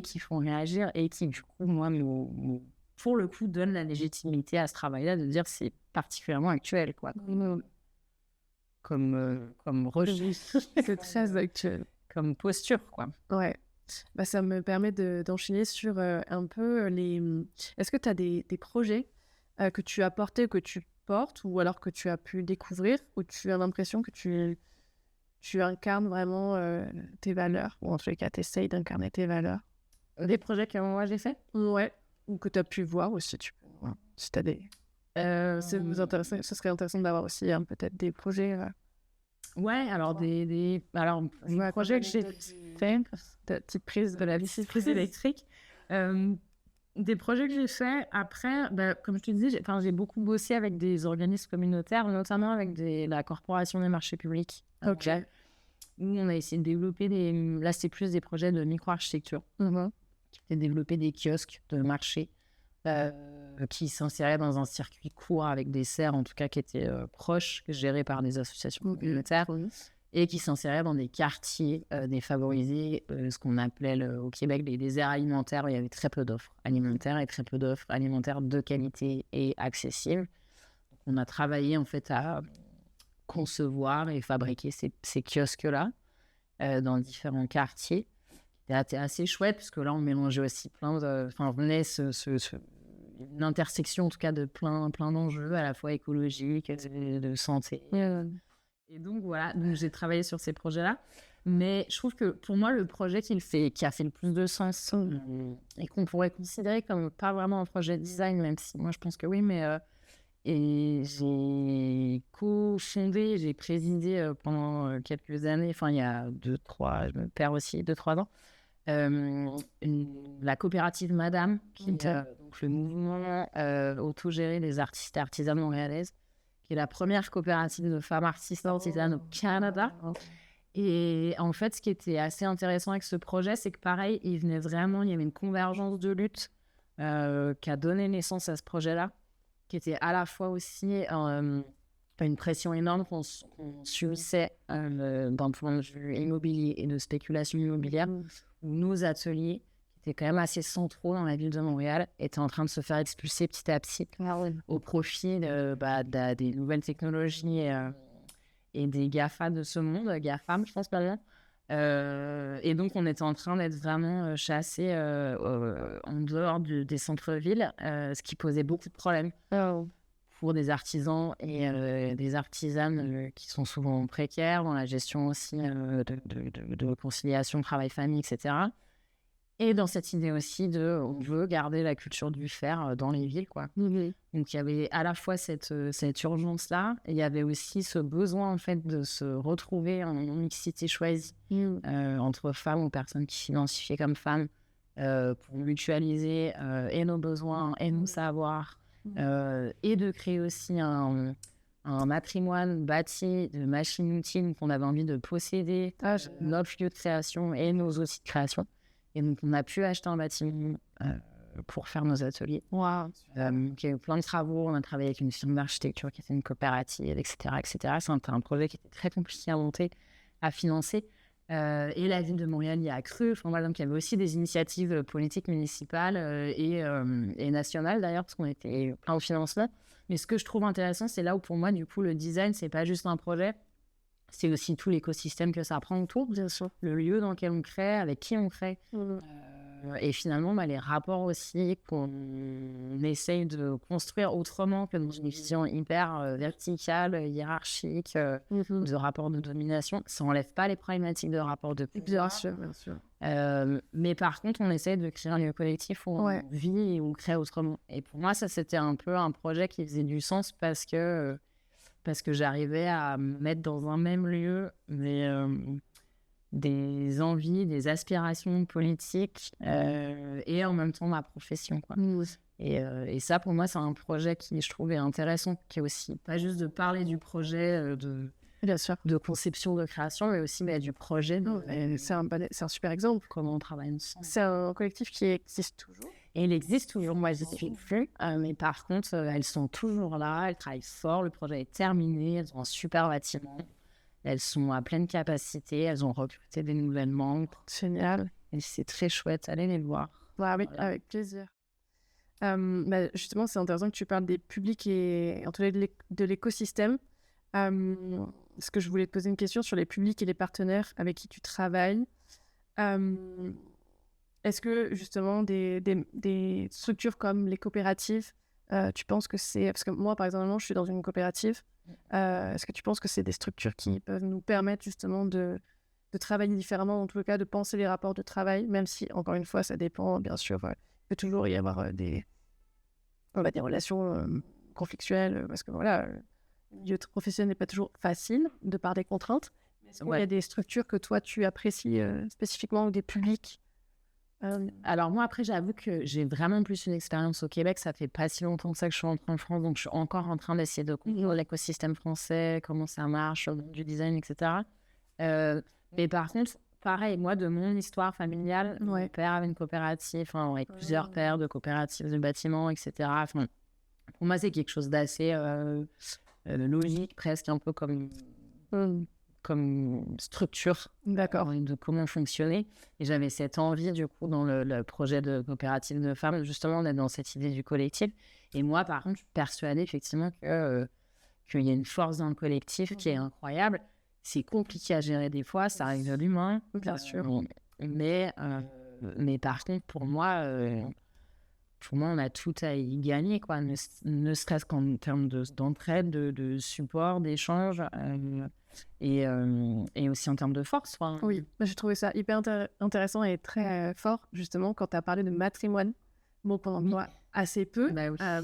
qui font réagir, et qui, du coup, moi, pour le coup, donnent la légitimité à ce travail-là de dire que c'est particulièrement actuel, quoi. Comme registre. C'est très actuel. Comme posture, quoi. Ouais. Bah, ça me permet d'enchaîner sur un peu les... Est-ce que tu as des projets que tu as portés, que tu portes, ou alors que tu as pu découvrir, où tu as l'impression que tu incarnes vraiment tes valeurs, ou en tout cas, tu essayes d'incarner tes valeurs? Des projets que moi, j'ai fait? Ouais. Ou que tu as pu voir aussi, tu peux voir. Si tu as des... ce serait intéressant d'avoir aussi peut-être des projets... Ouais, alors des projets que j'ai fait, ta petite prise de la prise électrique. Des projets que j'ai faits, après, comme je te disais, j'ai beaucoup bossé avec des organismes communautaires, notamment avec la Corporation des marchés publics. Ok. Où on a essayé de développer là, c'est plus des projets de micro-architecture. Qui étaient développer des kiosques de marché qui s'inséraient dans un circuit court avec des serres, en tout cas qui étaient proches, gérés par des associations communautaires, et qui s'inséraient dans des quartiers défavorisés, ce qu'on appelait au Québec des déserts alimentaires, où il y avait très peu d'offres alimentaires et très peu d'offres alimentaires de qualité et accessibles. Donc, on a travaillé en fait à concevoir et fabriquer ces kiosques-là dans différents quartiers. C'était assez chouette, parce que là, on mélangeait aussi plein de... Enfin, on venait une intersection, en tout cas, de plein d'enjeux, à la fois écologiques, de santé. Et donc, voilà, j'ai travaillé sur ces projets-là. Mais je trouve que, pour moi, le projet qui a fait le plus de sens, et qu'on pourrait considérer comme pas vraiment un projet de design, même si moi, je pense que oui, mais... et j'ai co-fondé, j'ai présidé pendant quelques années, enfin, il y a 2-3, je me perds aussi, 2-3 ans, la coopérative Madame, qui est donc le mouvement autogéré des artistes et artisanes montréalaises, qui est la première coopérative de femmes artistes artisanes au Canada. Et en fait, ce qui était assez intéressant avec ce projet, c'est que pareil, il y avait une convergence de lutte qui a donné naissance à ce projet-là, qui était à la fois aussi une pression énorme qu'on subissait d'un point de vue immobilier et de spéculation immobilière, où nos ateliers, qui étaient quand même assez centraux dans la ville de Montréal, étaient en train de se faire expulser petit à petit au profit des nouvelles technologies et des GAFA de ce monde, GAFAM, je pense pas bien. Et donc, on était en train d'être vraiment chassés en dehors des centres-villes, ce qui posait beaucoup de problèmes pour des artisans et des artisanes qui sont souvent précaires dans la gestion aussi de conciliation travail-famille, etc. Et dans cette idée aussi on veut garder la culture du faire dans les villes, quoi. Donc, il y avait à la fois cette urgence-là, et il y avait aussi ce besoin, en fait, de se retrouver en mixité choisie entre femmes ou personnes qui s'identifiaient comme femmes pour mutualiser et nos besoins et nos savoirs, et de créer aussi un patrimoine bâti de machines-outils qu'on avait envie de posséder, notre lieu de création et nos outils de création. Et donc, on a pu acheter un bâtiment pour faire nos ateliers. Wow. Il y a eu plein de travaux. On a travaillé avec une firme d'architecture qui était une coopérative, etc. etc. C'était un projet qui était très compliqué à monter, à financer. Et la ville de Montréal y a cru. Enfin, voilà, donc, il y avait aussi des initiatives politiques municipales et nationales, d'ailleurs, parce qu'on était plein au financement. Mais ce que je trouve intéressant, c'est là où, pour moi, du coup, le design, c'est pas juste un projet. C'est aussi tout l'écosystème que ça prend autour, bien sûr. Le lieu dans lequel on crée, avec qui on crée. Et finalement, les rapports aussi qu'on essaye de construire autrement que dans une vision hyper verticale, hiérarchique, de rapport de domination. Ça n'enlève pas les problématiques de rapport de pouvoir. Bien sûr. Mais par contre, on essaye de créer un lieu collectif où on vit et où on crée autrement. Et pour moi, ça, c'était un peu un projet qui faisait du sens parce que j'arrivais à mettre dans un même lieu des envies, des aspirations politiques et en même temps ma profession, quoi. Et ça, pour moi, c'est un projet qui, je trouvais intéressant, qui est aussi pas juste de parler du projet de conception, de création, mais aussi du projet. C'est un super exemple. Comment on travaille ensemble. C'est un collectif qui existe toujours. Et elle existe toujours, moi j'y suis plus, mais par contre, elles sont toujours là, elles travaillent fort, le projet est terminé, elles ont un super bâtiment, elles sont à pleine capacité, elles ont recruté des nouvelles membres, Génial. et c'est très chouette, allez les voir. Ouais, oui, Voilà. avec plaisir. Justement, c'est intéressant que tu parles des publics et en tout cas de l'écosystème. Parce que je voulais te poser une question sur les publics et les partenaires avec qui tu travailles. Euh, Est-ce que justement des structures comme les coopératives, tu penses que c'est... Parce que moi, par exemple, je suis dans une coopérative. Est-ce que tu penses que c'est des structures qui peuvent nous permettre justement de travailler différemment, en tout cas de penser les rapports de travail, même si, encore une fois, ça dépend, bien sûr, il peut toujours y avoir des relations conflictuelles, parce que voilà, le milieu professionnel n'est pas toujours facile de par des contraintes. Est-ce qu'il y a des structures que toi, tu apprécies spécifiquement ou des publics Alors moi, après, j'avoue que j'ai vraiment plus une expérience au Québec. Ça fait pas si longtemps que ça que je suis entrée en France, donc je suis encore en train d'essayer de comprendre l'écosystème français, comment ça marche, le monde du design, etc. Mais par contre, pareil, moi, de mon histoire familiale, mon père avait une coopérative, enfin, avec plusieurs pères de coopératives de bâtiments, etc. Enfin, pour moi, c'est quelque chose d'assez logique, presque un peu comme structure de comment fonctionner. Et j'avais cette envie, du coup, dans le projet de coopérative de femmes, justement, d'être dans cette idée du collectif. Et moi, par contre, je suis persuadée, effectivement, qu'il y a une force dans le collectif qui est incroyable. C'est compliqué à gérer des fois, ça arrive à l'humain, bien sûr. Mais par contre, pour moi, on a tout à y gagner, quoi. Ne serait-ce qu'en termes d'entraide, de support, d'échange, et aussi en termes de force. Oui, j'ai trouvé ça hyper intéressant et très fort, justement, quand tu as parlé de matrimoine, mot qu'on emploie assez peu,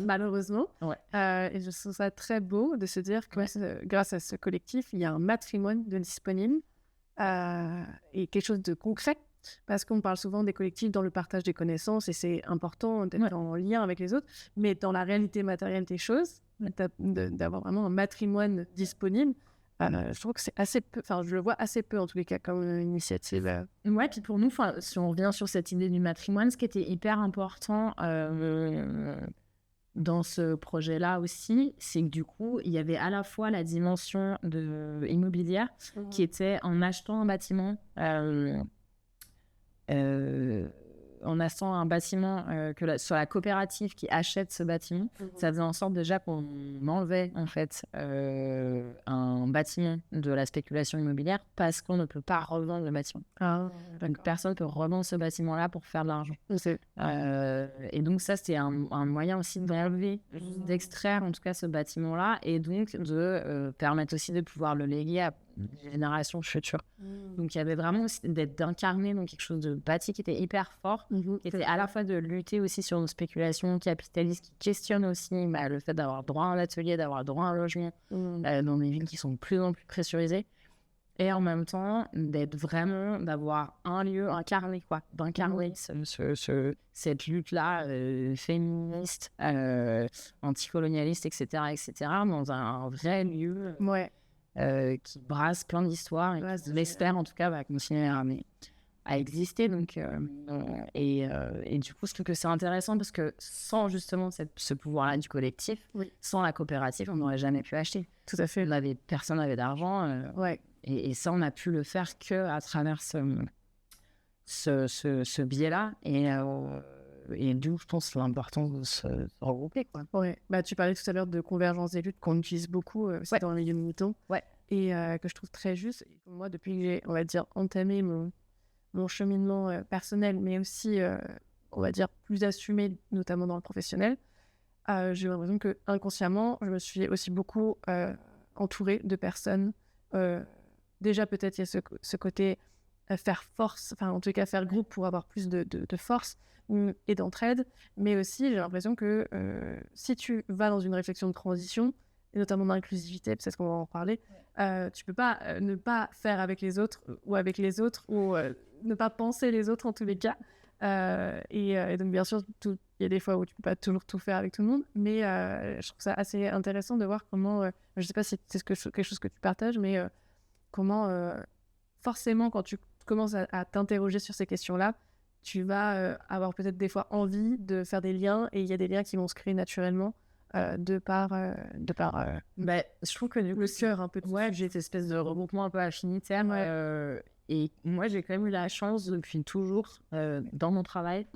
malheureusement. Et je trouve ça très beau de se dire que grâce à ce collectif, il y a un matrimoine de disponible et quelque chose de concret. Parce qu'on parle souvent des collectifs dans le partage des connaissances et c'est important d'être en lien avec les autres, mais dans la réalité matérielle des choses, d'avoir vraiment un matrimoine disponible, je trouve que c'est assez peu, enfin je le vois assez peu en tous les cas comme initiative. Ouais, puis pour nous, si on revient sur cette idée du matrimoine, ce qui était hyper important dans ce projet-là aussi, c'est que du coup, il y avait à la fois la dimension immobilière qui était en achetant un bâtiment. En achetant un bâtiment sur la coopérative qui achète ce bâtiment, ça faisait en sorte déjà qu'on enlevait en fait un bâtiment de la spéculation immobilière parce qu'on ne peut pas revendre le bâtiment. Donc personne ne peut revendre ce bâtiment-là pour faire de l'argent. Et donc ça, c'était un moyen aussi d'enlever, d'extraire en tout cas ce bâtiment-là et donc de permettre aussi de pouvoir le léguer à des générations futures. Donc il y avait vraiment aussi d'incarner dans quelque chose de bâti qui était hyper fort, qui était à la fois de lutter aussi sur une spéculation capitaliste qui questionne aussi le fait d'avoir droit à un atelier, d'avoir droit à un logement dans des villes qui sont de plus en plus pressurisées, et en même temps d'avoir un lieu incarné, d'incarner cette lutte-là féministe, anticolonialiste, etc., dans un vrai lieu qui brasse plein d'histoires et qui, j'espère en tout cas, va continuer à exister. Donc, et du coup, je trouve que c'est intéressant parce que sans justement ce pouvoir-là du collectif, sans la coopérative, on n'aurait jamais pu acheter. Tout à fait. Personne n'avait d'argent. Et ça, on a pu le faire qu'à travers ce biais-là. Et d'où, je pense, l'importance de se regrouper, quoi. Tu parlais tout à l'heure de convergence des luttes qu'on utilise beaucoup aussi dans les milieux militants. Et que je trouve très juste. Et moi, depuis que j'ai, on va dire, entamé mon cheminement personnel, mais aussi, on va dire, plus assumé, notamment dans le professionnel, j'ai l'impression que inconsciemment, je me suis aussi beaucoup entourée de personnes. Déjà, peut-être, il y a ce côté faire force, enfin, en tout cas, faire groupe pour avoir plus de force et d'entraide. Mais aussi, j'ai l'impression que si tu vas dans une réflexion de transition, et notamment d'inclusivité, peut-être qu'on va en parler, tu peux pas ne pas faire avec les autres ou ne pas penser les autres en tous les cas. Et donc, bien sûr, il y a des fois où tu peux pas toujours tout faire avec tout le monde, mais je trouve ça assez intéressant de voir comment, je sais pas si c'est quelque chose que tu partages, mais comment forcément quand tu commences à t'interroger sur ces questions-là, tu vas avoir peut-être des fois envie de faire des liens et il y a des liens qui vont se créer naturellement de par Je trouve que du coup, le cœur un peu de j'ai cette espèce de regroupement un peu affinitaire. Et moi, j'ai quand même eu la chance depuis toujours, dans mon travail,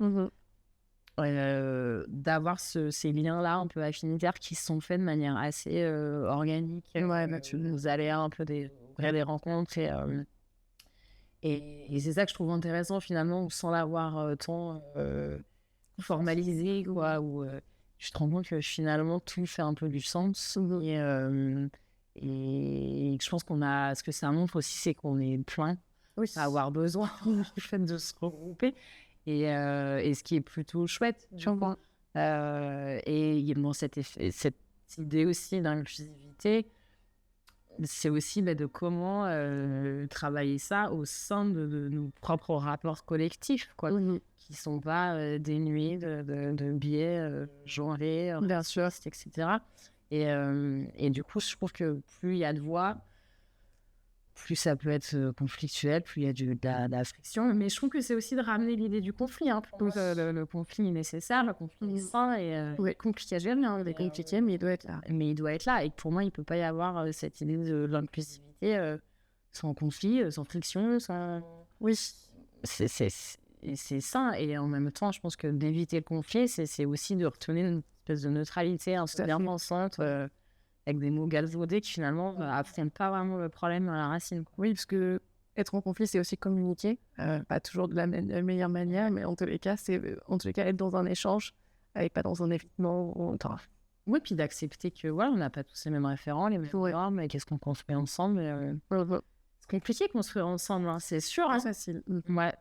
d'avoir ces liens-là un peu affinitaires qui se sont faits de manière assez organique. Vous allez un peu des rencontres et c'est ça que je trouve intéressant finalement, sans l'avoir tant formalisé, quoi, où je te rends compte que finalement tout fait un peu du sens. Et je pense ce que ça montre aussi, c'est qu'on est plein à avoir besoin du fait de se regrouper. Et ce qui est plutôt chouette, tu vois. Et dans cette idée aussi d'inclusivité, c'est aussi de comment travailler ça au sein de nos propres rapports collectifs, quoi, qui ne sont pas dénués de biais genrés, racistes, etc. Et du coup, je trouve que plus il y a de voix, plus ça peut être conflictuel, plus il y a de la friction. Mais je trouve que c'est aussi de ramener l'idée du conflit. Pour moi, le conflit est nécessaire, le conflit est sain et compliqué à gérer. Il est compliqué, mais il doit être là. Mais il doit être là. Et pour moi, il ne peut pas y avoir cette idée de l'inclusivité sans conflit, sans friction, sans... Oui. C'est sain. Et en même temps, je pense que d'éviter le conflit, c'est aussi de retenir une espèce de neutralité un peu bien pensante, avec des mots galvaudés qui finalement n'apprennent pas vraiment le problème à la racine, quoi. Oui, parce que être en conflit, c'est aussi communiquer, pas toujours de la meilleure manière, mais en tous les cas, c'est être dans un échange et pas dans un évitement. Oui, puis d'accepter que voilà, on n'a pas tous les mêmes référents, les mêmes normes, mais qu'est-ce qu'on construit ensemble. C'est compliqué de construire ensemble, hein, c'est sûr. Pas facile. Ouais.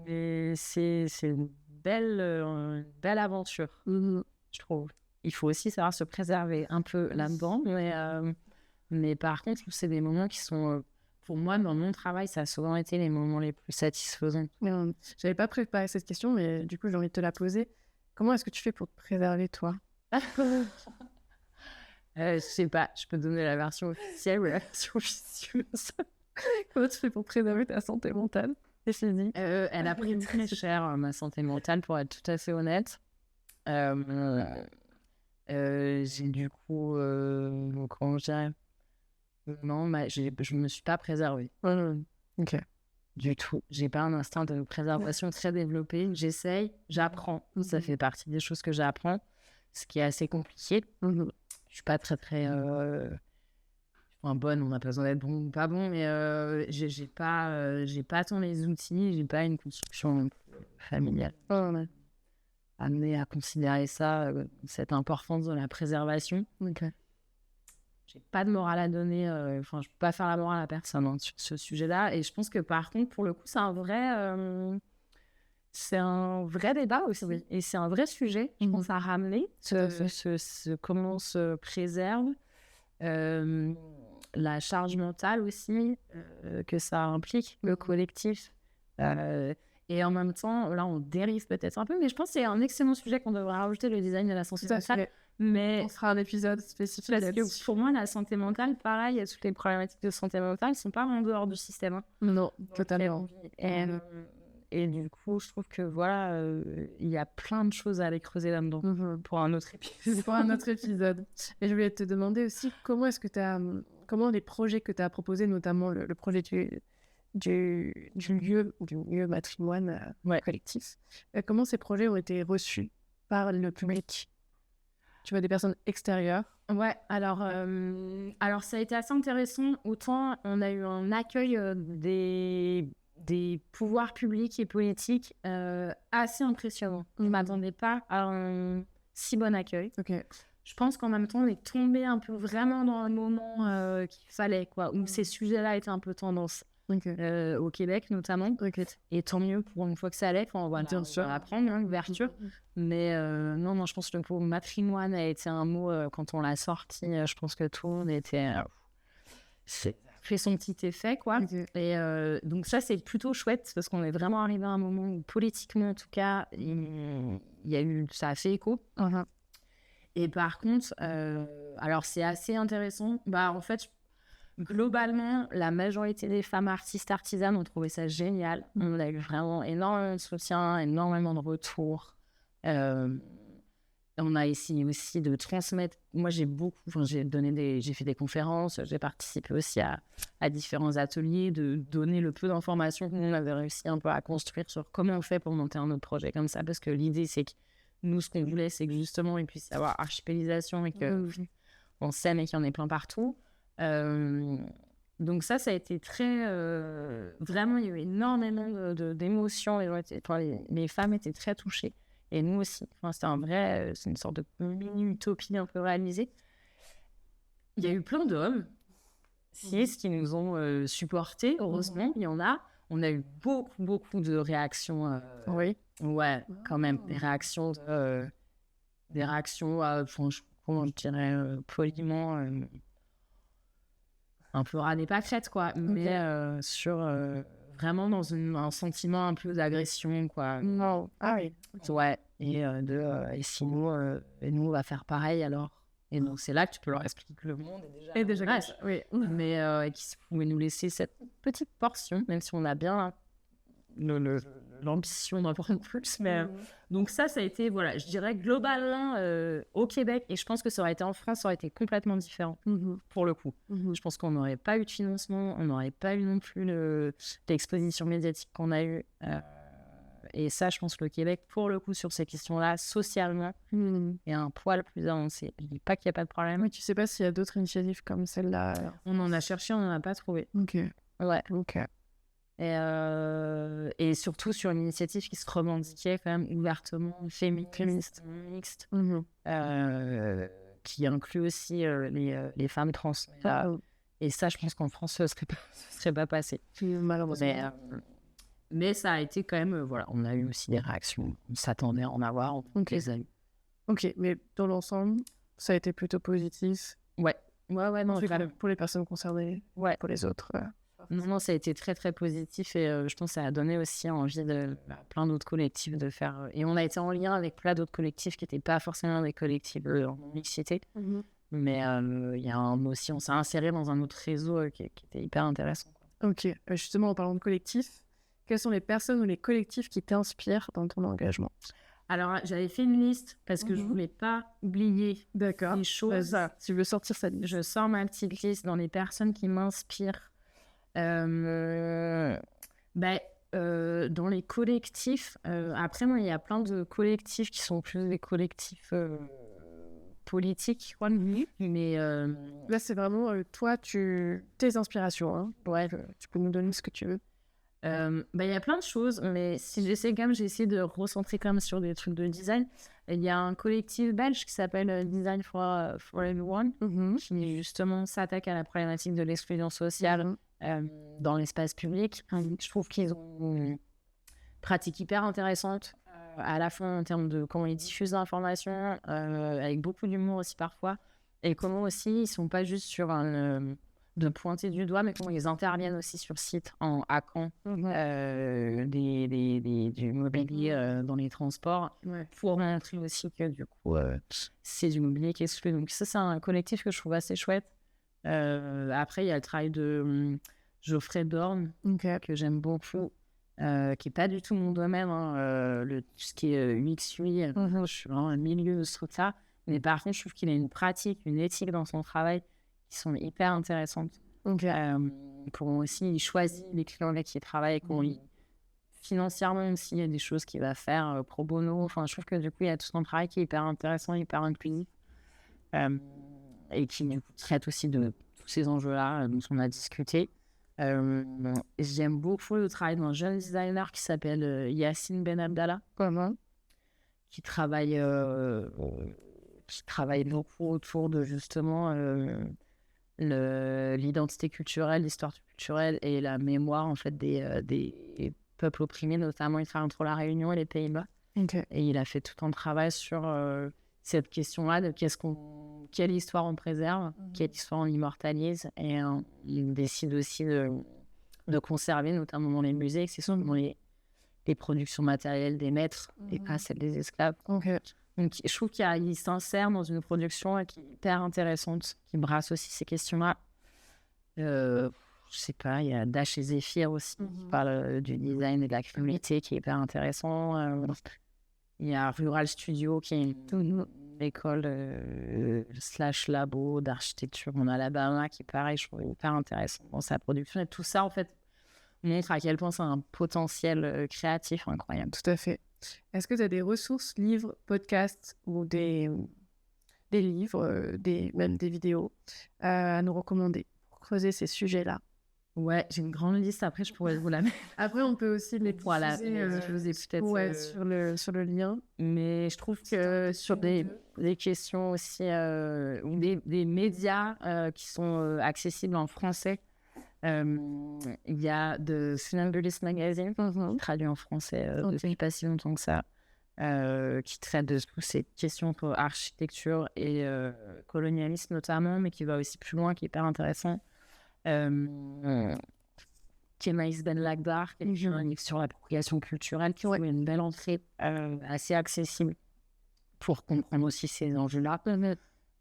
Mais c'est une belle aventure, je trouve. Il faut aussi savoir se préserver un peu là-dedans, mais par contre, c'est des moments qui sont, pour moi, dans mon travail, ça a souvent été les moments les plus satisfaisants. J'avais pas préparé cette question, mais du coup, j'ai envie de te la poser. Comment est-ce que tu fais pour te préserver, toi? Je sais pas, je peux donner la version officielle ou la version officieuse. Comment tu fais pour préserver ta santé mentale et physique? Elle a pris très cher, ma santé mentale, pour être tout à fait honnête. J'ai du coup, comment je dirais, non, je me suis pas préservée. Ok. Du tout. J'ai pas un instinct de préservation très développé. J'essaye, j'apprends. Ça fait partie des choses que j'apprends, ce qui est assez compliqué. Je suis pas très bonne, on n'a pas besoin d'être bon ou pas bon, mais j'ai pas tant les outils, j'ai pas une construction familiale amenée à considérer ça, cette importance de la préservation. J'ai pas de morale à donner, je peux pas faire la morale à personne sur ce sujet-là. Et je pense que par contre, pour le coup, c'est un vrai débat aussi. Et c'est un vrai sujet, je pense, à ramener, comment on se préserve, la charge mentale aussi que ça implique, le collectif. Et en même temps, là, on dérive peut-être un peu, mais je pense que c'est un excellent sujet qu'on devrait rajouter, le design de la santé mentale. Mais on fera un épisode spécifique. Parce que pour moi, la santé mentale, pareil, toutes les problématiques de santé mentale ne sont pas en dehors du système. Non, totalement. Et du coup, je trouve que voilà, il y a plein de choses à aller creuser là-dedans pour un autre épisode. Et je voulais te demander aussi comment les projets que tu as proposés, notamment le projet du lieu matrimoine collectif, comment ces projets ont été reçus par le public? Tu vois, des personnes extérieures? Ouais, alors ça a été assez intéressant. Autant on a eu un accueil des pouvoirs publics et politiques assez impressionnant. Je ne m'attendais pas à un si bon accueil. Je pense qu'en même temps, on est tombé un peu vraiment dans un moment qu'il fallait, quoi, où ces sujets-là étaient un peu tendance. Au Québec notamment, et tant mieux pour une fois que ça allait, on va apprendre l'ouverture, mais non, je pense que le mot matrimoine a été un mot, quand on l'a sorti, je pense que tout le monde était fait son petit effet, quoi. Et donc ça, c'est plutôt chouette parce qu'on est vraiment arrivé à un moment où politiquement, en tout cas, ça a fait écho. Et par contre, alors c'est assez intéressant, en fait, Globalement, la majorité des femmes artistes artisanes ont trouvé ça génial. On a eu vraiment énormément de soutien, énormément de retours. On a essayé aussi de transmettre. Moi, j'ai fait des conférences, j'ai participé aussi à différents ateliers, de donner le peu d'informations qu'on avait réussi un peu à construire sur comment on fait pour monter un autre projet comme ça. Parce que l'idée, c'est que nous, ce qu'on voulait, c'est que justement, il puisse y avoir archipélisation et qu'on s'aime et qu'il y en ait plein partout. Donc ça a été très... vraiment, il y a eu énormément d'émotions. Les femmes étaient très touchées. Et nous aussi. Enfin, c'est une sorte de mini-utopie un peu réalisée. Il y a eu plein d'hommes, qui nous ont supportés. Heureusement, il y en a. On a eu beaucoup de réactions. Oui. Ouais, quand même. Des réactions, comment je dirais, poliment, un peu ras des pâquerettes, quoi. Mais sur... vraiment dans un sentiment un peu d'agression, quoi. Non. Ah oui. Ouais. Et si nous, on va faire pareil, alors. Et donc, c'est là que tu peux leur expliquer que le monde est déjà vache. Oui. Mais qu'ils pouvaient nous laisser cette petite portion, même si on a bien l'ambition d'en prendre plus. Mais, donc ça a été, voilà, je dirais globalement au Québec. Et je pense que ça aurait été en France, ça aurait été complètement différent, pour le coup. Je pense qu'on n'aurait pas eu de financement, on n'aurait pas eu non plus l'exposition médiatique qu'on a eue. Et ça, je pense que le Québec, pour le coup, sur ces questions-là, socialement, est un poil plus avancé. Je ne dis pas qu'il n'y a pas de problème. Mais tu ne sais pas s'il y a d'autres initiatives comme celle-là. On en a cherché, on n'en a pas trouvé. Ok. Ouais. Ok. Et surtout sur une initiative qui se revendiquait quand même ouvertement féministe, mixte, qui inclut aussi les femmes trans. Et ça, je pense qu'en France, ce serait pas passé. Malheureusement. Mais ça a été quand même... voilà, on a eu aussi des réactions. On s'attendait à en avoir, on les a eu. Ok, mais dans l'ensemble, ça a été plutôt positif. Ouais, non, pour les personnes concernées, pour les autres. Non, ça a été très, très positif et je pense que ça a donné aussi envie à plein d'autres collectifs de faire... Et on a été en lien avec plein d'autres collectifs qui n'étaient pas forcément des collectifs en mixité. Mais il y a aussi, on s'est inséré dans un autre réseau qui était hyper intéressant. Ok, justement, en parlant de collectifs, quelles sont les personnes ou les collectifs qui t'inspirent dans ton engagement? Alors, j'avais fait une liste parce que je ne voulais pas oublier les choses. Tu veux sortir cette liste? Je sors ma petite liste dans les personnes qui m'inspirent. Dans les collectifs, après, moi, il y a plein de collectifs qui sont plus des collectifs politiques, quoi. Mais là, c'est vraiment toi, tes inspirations. Hein. Ouais, tu peux nous donner ce que tu veux. Il y a plein de choses, mais si j'essaie quand même, j'ai essayé de recentrer quand même sur des trucs de design. Il y a un collectif belge qui s'appelle Design for Everyone, qui justement s'attaque à la problématique de l'exclusion sociale dans l'espace public. Je trouve qu'ils ont une pratique hyper intéressante, à la fois en termes de comment ils diffusent l'information, avec beaucoup d'humour aussi parfois, et comment aussi ils ne sont pas juste sur de pointer du doigt, mais comment ils interviennent aussi sur site en hackant du mobilier dans les transports pour montrer aussi que du coup c'est du mobilier qui est exclu. Donc ça, c'est un collectif que je trouve assez chouette. Après, il y a le travail de Geoffrey Dorn que j'aime beaucoup, qui n'est pas du tout mon domaine, ce qui est UX UI. Je suis vraiment au milieu de ce truc-là. Mais par contre, je trouve qu'il a une pratique, une éthique dans son travail qui sont hyper intéressantes. Comment aussi il choisit les clients avec qui il travaille, financièrement aussi, il y a des choses qu'il va faire pro bono. Enfin, je trouve que du coup, il y a tout un travail qui est hyper intéressant, hyper inclusif, et qui du coup, traite aussi de tous ces enjeux-là dont on a discuté. J'aime beaucoup le travail d'un jeune designer qui s'appelle Yassine Ben Abdallah, qui travaille beaucoup autour de justement l'identité culturelle, l'histoire culturelle et la mémoire en fait des peuples opprimés, notamment il travaille entre la Réunion et les Pays-Bas. Et il a fait tout un travail sur cette question-là de quelle histoire on préserve, quelle histoire on immortalise, et il décide aussi de conserver, notamment dans les musées, que ce sont dans les productions matérielles des maîtres et pas celles des esclaves. Donc, je trouve qu'il s'insère dans une production qui est hyper intéressante, qui brasse aussi ces questions-là. Je sais pas, il y a Dash et Zephyr aussi, qui parle du design et de la créativité, qui est hyper intéressant. Il y a Rural Studio, qui est une école slash labo d'architecture en Alabama, qui, pareil, je trouve hyper intéressant dans sa production. Et tout ça, en fait, montre à quel point c'est un potentiel créatif incroyable. Tout à fait. Est-ce que tu as des ressources, livres, podcasts ou des livres, même des vidéos à nous recommander pour creuser ces sujets-là? Ouais, j'ai une grande liste. Après, je pourrais vous la mettre. Après, on peut aussi les Voilà, diffuser peut-être. sur le lien. Mais je trouve que sur des questions aussi, ou des médias qui sont accessibles en français, il y a The Funambulist Magazine, traduit en français depuis pas si longtemps que ça, qui traite de toutes ces questions pour architecture et colonialisme notamment, mais qui va aussi plus loin, qui est hyper intéressant. Kenaïs Ben Lagdar, qui est un livre sur l'appropriation culturelle, qui est une belle entrée assez accessible pour comprendre aussi ces enjeux-là.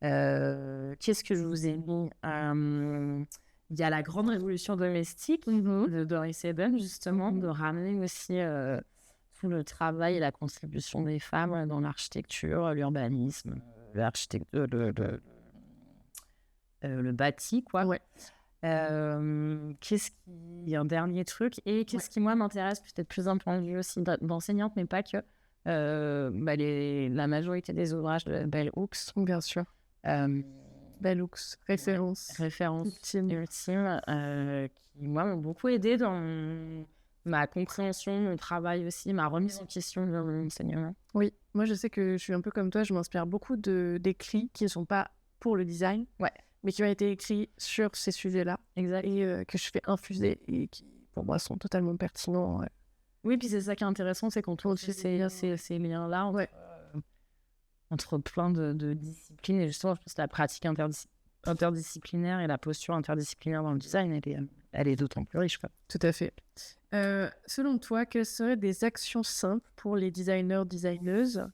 Qu'est-ce que je vous ai mis? Il y a La Grande Révolution domestique de Doris Eben, justement, de ramener aussi tout le travail et la contribution des femmes dans l'architecture, l'urbanisme, le bâti, quoi. Ouais. Qu'est-ce qui... Un dernier truc, et qu'est-ce qui, moi, m'intéresse peut-être plus d'un point de vue aussi d'enseignante, mais pas que, la majorité des ouvrages de Bell Hooks. Bien sûr. Bell Hooks, référence ultime, qui, moi, m'ont beaucoup aidé dans ma compréhension, mon travail aussi, ma remise en question de mon enseignement. Oui, moi, je sais que je suis un peu comme toi, je m'inspire beaucoup d'écrits qui ne sont pas pour le design. Ouais. Mais qui ont été écrits sur ces sujets-là, exact. Et que je fais infuser et qui, pour moi, sont totalement pertinents. Ouais. Oui, puis c'est ça qui est intéressant, c'est qu'on trouve ces liens-là entre plein de disciplines. Et justement, je pense que la pratique interdisciplinaire et la posture interdisciplinaire dans le design, elle est d'autant plus riche, quoi. Tout à fait. Selon toi, quelles seraient des actions simples pour les designers, designeuses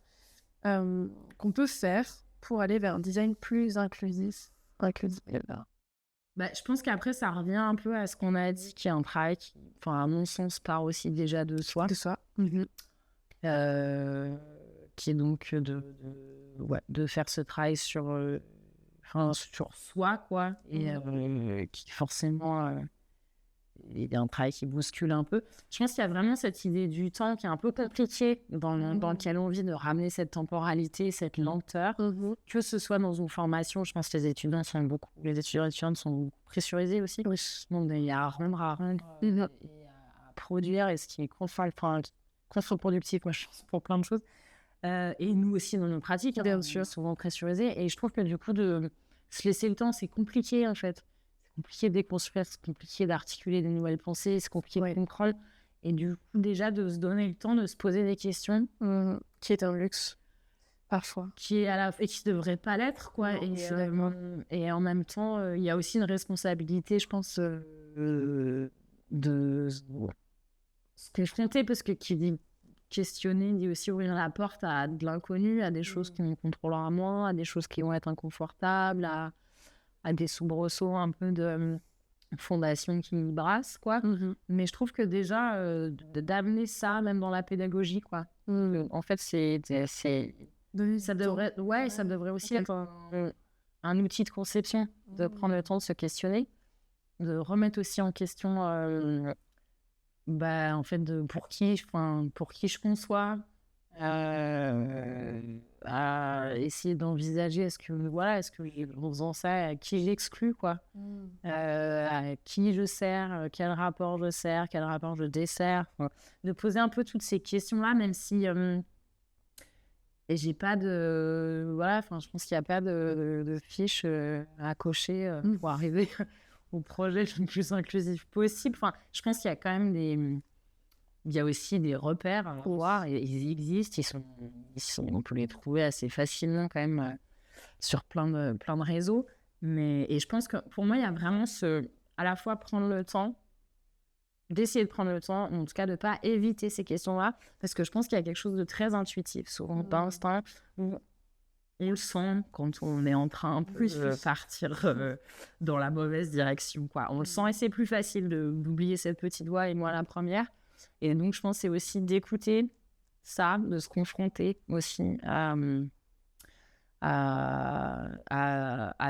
qu'on peut faire pour aller vers un design plus inclusif? Je pense qu'après, ça revient un peu à ce qu'on a dit, qui est un travail qui, à mon sens, part aussi déjà de soi. Qui est donc de faire ce travail sur soi, quoi. Et qui, forcément, il y a un travail qui bouscule un peu. Je pense qu'il y a vraiment cette idée du temps qui est un peu compliquée dans lequel on vit, de ramener cette temporalité, cette lenteur, que ce soit dans une formation. Je pense que les étudiants sont étudiantes sont beaucoup pressurisés aussi. Donc, il y a à rendre et à produire, et ce qui est contre-productif, moi, je pense, pour plein de choses. Et nous aussi, dans nos pratiques, bien sûr, souvent pressurisés. Et je trouve que du coup, de se laisser le temps, c'est compliqué, en fait. C'est compliqué de déconstruire, c'est compliqué d'articuler des nouvelles pensées, c'est compliqué de comprendre. Et du coup, déjà, de se donner le temps de se poser des questions. Qui est un luxe, parfois. Et qui ne devrait pas l'être, quoi. Et en même temps, il y a aussi une responsabilité, je pense, de se confronter, parce que qui dit questionner dit aussi ouvrir la porte à de l'inconnu, à des choses qui nous contrôleront moins, à des choses qui vont être inconfortables, à des soubresauts un peu de fondation qui nous brassent, quoi. Mais je trouve que déjà, d'amener ça, même dans la pédagogie, quoi. En fait, ça devrait aussi être un outil de conception, de prendre le temps de se questionner, de remettre aussi en question... en fait, pour qui je conçois, essayer d'envisager, est-ce que en faisant ça, à qui j'exclus, quoi, à qui je sers, quel rapport je sers, quel rapport je desserre, de poser un peu toutes ces questions-là, même si et j'ai pas je pense qu'il n'y a pas de fiche à cocher pour arriver au projet le plus inclusif possible. Je pense qu'il y a quand même il y a aussi des repères à voir, et ils existent, on peut les trouver assez facilement quand même sur plein de réseaux. Et je pense que pour moi, il y a vraiment à la fois prendre le temps, d'essayer de prendre le temps, en tout cas de ne pas éviter ces questions-là, parce que je pense qu'il y a quelque chose de très intuitif, souvent d'instinct, où on le sent quand on est en train de partir dans la mauvaise direction, quoi. On le sent et c'est plus facile d'oublier cette petite voix, et moi la première. Et donc, je pense que c'est aussi d'écouter ça, de se confronter aussi à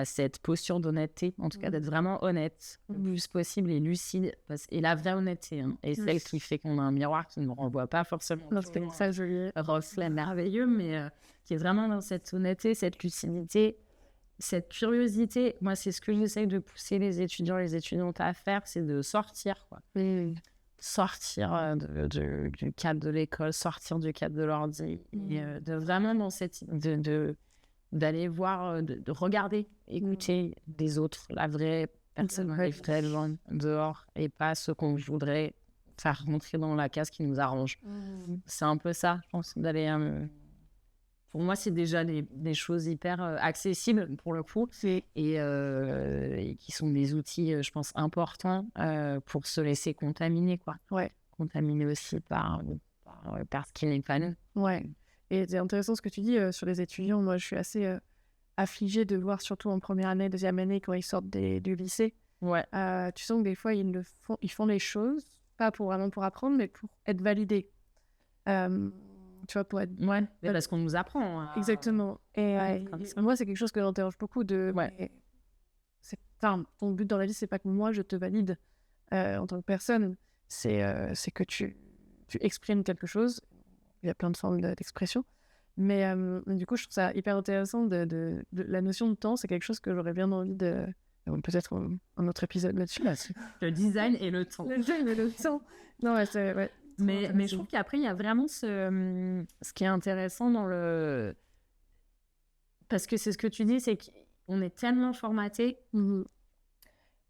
cette posture d'honnêteté, en tout cas d'être vraiment honnête le plus possible et lucide, et la vraie honnêteté, hein, et celle qui fait qu'on a un miroir qui ne nous renvoie pas forcément un reflet merveilleux, mais qui est vraiment dans cette honnêteté, cette lucidité, cette curiosité. Moi, c'est ce que j'essaie de pousser les étudiants et les étudiantes à faire, c'est de sortir, quoi. Sortir du cadre de l'école, sortir du cadre de l'ordi, et de vraiment dans cette d'aller voir, de regarder, écouter des autres, la vraie personne, les vrais gens dehors, et pas ce qu'on voudrait faire rentrer dans la case qui nous arrange. C'est un peu ça, je pense, d'aller... pour moi, c'est déjà des choses hyper accessibles, pour le coup, et qui sont des outils, je pense, importants pour se laisser contaminer, quoi. Contaminer aussi par ce qui n'est pas nous. Et c'est intéressant ce que tu dis sur les étudiants. Moi, je suis assez affligée de voir, surtout en première année, deuxième année, quand ils sortent du lycée. Tu sens que des fois, ils font les choses, pas vraiment pour apprendre, mais pour être validés. Tu vois, pour être... parce qu'on nous apprend. Exactement. Et moi, c'est quelque chose que j'interroge beaucoup ton but dans la vie, c'est pas que moi, je te valide en tant que personne. C'est que tu exprimes quelque chose. Il y a plein de formes d'expression. Mais du coup, je trouve ça hyper intéressant. La notion de temps, c'est quelque chose que j'aurais bien envie de... Peut-être un autre épisode là-dessus. Le design et le temps. Le design et le temps. Non, mais je trouve qu'après, il y a vraiment ce qui est intéressant dans le... Parce que c'est ce que tu dis, c'est qu'on est tellement formaté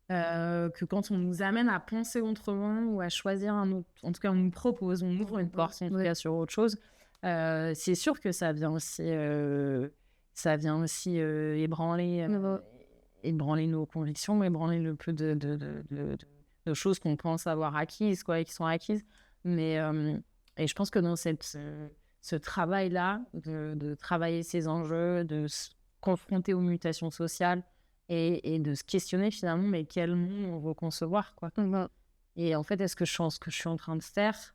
que quand on nous amène à penser autrement ou à choisir un autre... En tout cas, on nous propose, on ouvre une porte en tout cas sur autre chose. C'est sûr que ça vient aussi ébranler nos convictions, ébranler le peu de choses qu'on pense avoir acquises, quoi, et qui sont acquises. Mais et je pense que dans ce travail-là, de travailler ces enjeux, de se confronter aux mutations sociales et de se questionner finalement, mais quel monde on veut concevoir, quoi. Et en fait, est-ce que je pense que je suis en train de se taire ?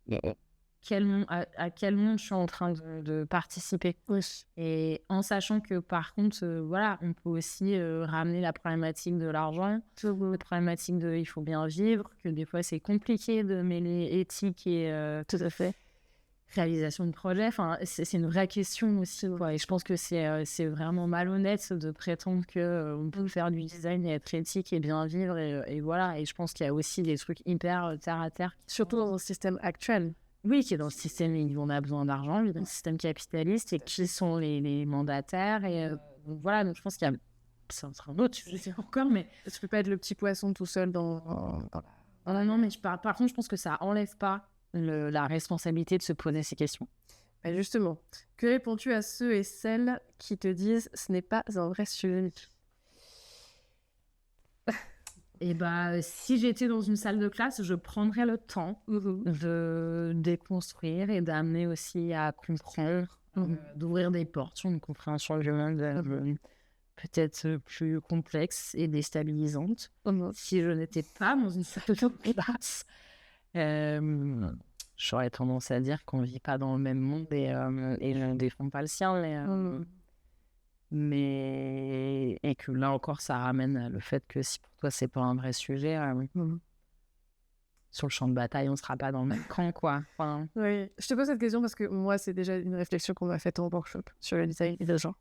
À quel monde je suis en train de participer. Et en sachant que par contre, on peut aussi ramener la problématique de l'argent, la problématique de il faut bien vivre, que des fois c'est compliqué de mêler éthique et réalisation de projet. Enfin, c'est une vraie question aussi, quoi. Et je pense que c'est vraiment malhonnête de prétendre qu'on peut faire du design et être éthique et bien vivre. Et voilà. Et je pense qu'il y a aussi des trucs hyper terre à terre. Surtout dans le système actuel. Oui, qui est dans le système où on a besoin d'argent, dans le système capitaliste, et qui sont les mandataires. Et donc voilà, donc je pense qu'il y a... C'est un autre sujet encore, mais... Tu peux pas être le petit poisson tout seul dans la... Non, mais par contre, je pense que ça enlève pas la responsabilité de se poser ces questions. Bah justement, que réponds-tu à ceux et celles qui te disent « ce n'est pas un vrai sujet » ? Et si j'étais dans une salle de classe, je prendrais le temps de déconstruire et d'amener aussi à comprendre, d'ouvrir des portes sur une compréhension du monde peut-être plus complexe et déstabilisante. Si je n'étais pas dans une salle de classe, j'aurais tendance à dire qu'on ne vit pas dans le même monde et je ne défends pas le sien. Mais et que là encore ça ramène le fait que si pour toi c'est pas un vrai sujet, sur le champ de bataille on sera pas dans le même camp, quoi. Enfin... Oui, je te pose cette question parce que moi c'est déjà une réflexion qu'on m'a faite en workshop sur le design et le genre.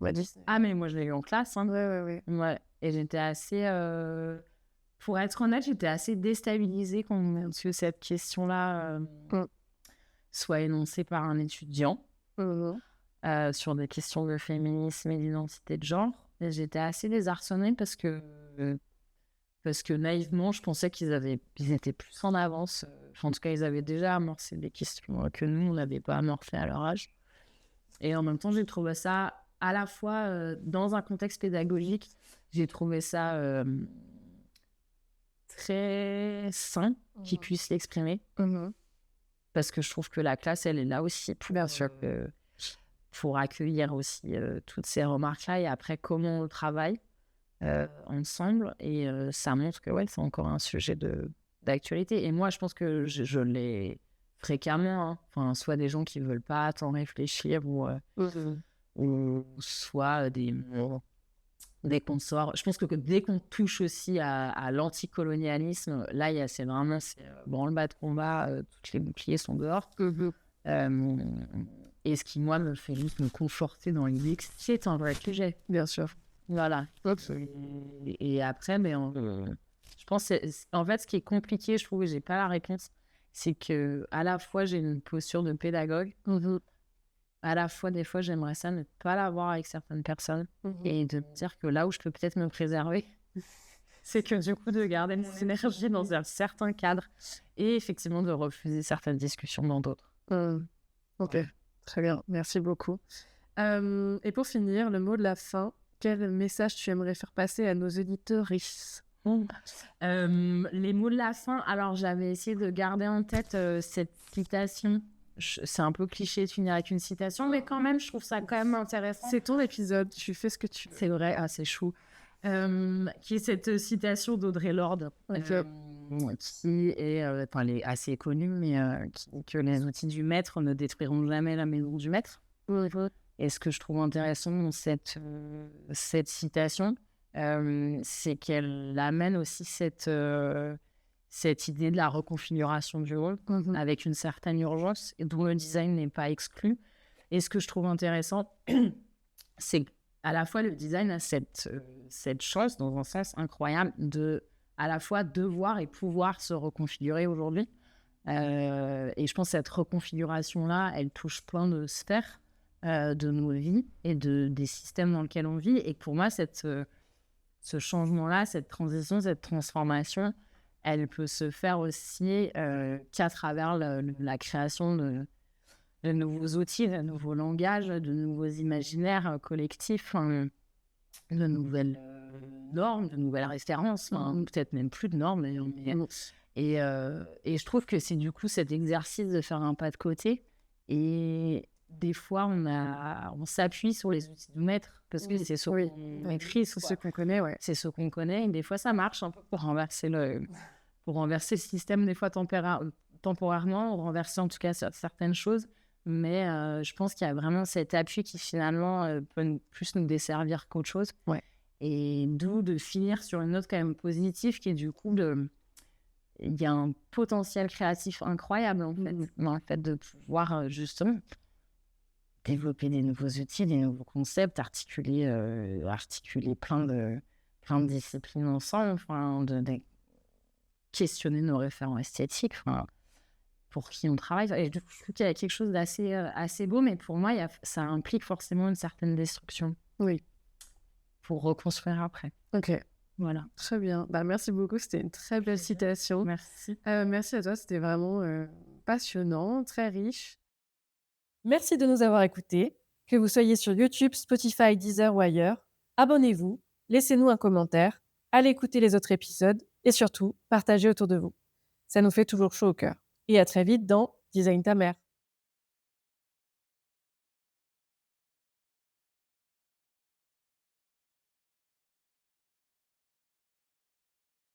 Mais moi je l'ai eu en classe, hein. Ouais. Et j'étais assez pour être honnête, j'étais assez déstabilisée quand cette question-là soit énoncée par un étudiant. Sur des questions de féminisme et d'identité de genre. Et j'étais assez désarçonnée parce que naïvement, je pensais qu'ils étaient plus en avance. En tout cas, ils avaient déjà amorcé des questions que nous, on n'avait pas amorcées à leur âge. Et en même temps, j'ai trouvé ça, à la fois dans un contexte pédagogique, j'ai trouvé ça très sain qu'ils puissent l'exprimer. Parce que je trouve que la classe, elle est là aussi pour... Bien sûr. pour accueillir aussi toutes ces remarques-là et après comment on travaille ensemble. Et ça montre que ouais, c'est encore un sujet d'actualité. Et moi, je pense que je l'ai fréquemment. Hein. Enfin, soit des gens qui ne veulent pas tant réfléchir ou soit des consorts. Je pense que dès qu'on touche aussi à l'anticolonialisme, là, c'est vraiment branle-bas de combat, tous les boucliers sont dehors. Et ce qui, moi, me fait juste me conforter dans l'idée que c'est un vrai sujet. Bien sûr. Voilà. Et après, je pense en fait, ce qui est compliqué, je trouve que j'ai pas la réponse, c'est que à la fois, j'ai une posture de pédagogue, à la fois, des fois, j'aimerais ça ne pas l'avoir avec certaines personnes et de me dire que là où je peux peut-être me préserver, c'est que du coup, de garder mon énergie dans un certain cadre et effectivement de refuser certaines discussions dans d'autres. Ok, très bien, merci beaucoup. Et pour finir, le mot de la fin, quel message tu aimerais faire passer à nos auditeurs riches? Les mots de la fin, alors j'avais essayé de garder en tête cette citation. C'est un peu cliché de finir avec une citation, mais quand même, je trouve ça quand même intéressant. C'est ton épisode, tu fais ce que tu veux. C'est vrai, c'est chou. Qui est cette citation d'Audre Lorde, qui est, elle est assez connue, mais que les outils du maître ne détruiront jamais la maison du maître. Et ce que je trouve intéressant dans cette citation, c'est qu'elle amène aussi cette idée de la reconfiguration du rôle avec une certaine urgence et dont le design n'est pas exclu. Et ce que je trouve intéressant, c'est qu'à la fois le design a cette chance, dans un sens incroyable, de à la fois devoir et pouvoir se reconfigurer aujourd'hui. Et je pense que cette reconfiguration-là, elle touche plein de sphères de nos vies et des systèmes dans lesquels on vit. Et pour moi, ce changement-là, cette transition, cette transformation, elle peut se faire aussi qu'à travers la création de nouveaux outils, de nouveaux langages, de nouveaux imaginaires collectifs, de nouvelles normes, de nouvelles références, peut-être même plus de normes d'ailleurs. Et je trouve que c'est du coup cet exercice de faire un pas de côté. Et des fois, on s'appuie sur les outils du maître parce que c'est ce qu'on maîtrise, c'est ce qu'on connaît, ouais. C'est ce qu'on connaît. Et des fois, ça marche un peu pour renverser le système, des fois temporairement, ou renverser en tout cas certaines choses. Mais je pense qu'il y a vraiment cet appui qui finalement peut plus nous desservir qu'autre chose. Ouais. Et d'où de finir sur une note quand même positive qui est du coup il y a un potentiel créatif incroyable en fait, dans le fait de pouvoir justement développer des nouveaux outils, des nouveaux concepts, articuler plein de disciplines ensemble, de questionner nos référents esthétiques, pour qui on travaille. Et je trouve qu'il y a quelque chose d'assez assez beau, mais pour moi, ça implique forcément une certaine destruction. Oui. Pour reconstruire après. Ok. Voilà. Très bien. Merci beaucoup. C'était une très belle citation. Merci. Merci à toi. C'était vraiment passionnant, très riche. Merci de nous avoir écoutés. Que vous soyez sur YouTube, Spotify, Deezer ou ailleurs, abonnez-vous, laissez-nous un commentaire, allez écouter les autres épisodes et surtout, partagez autour de vous. Ça nous fait toujours chaud au cœur. Et à très vite dans Design ta mère.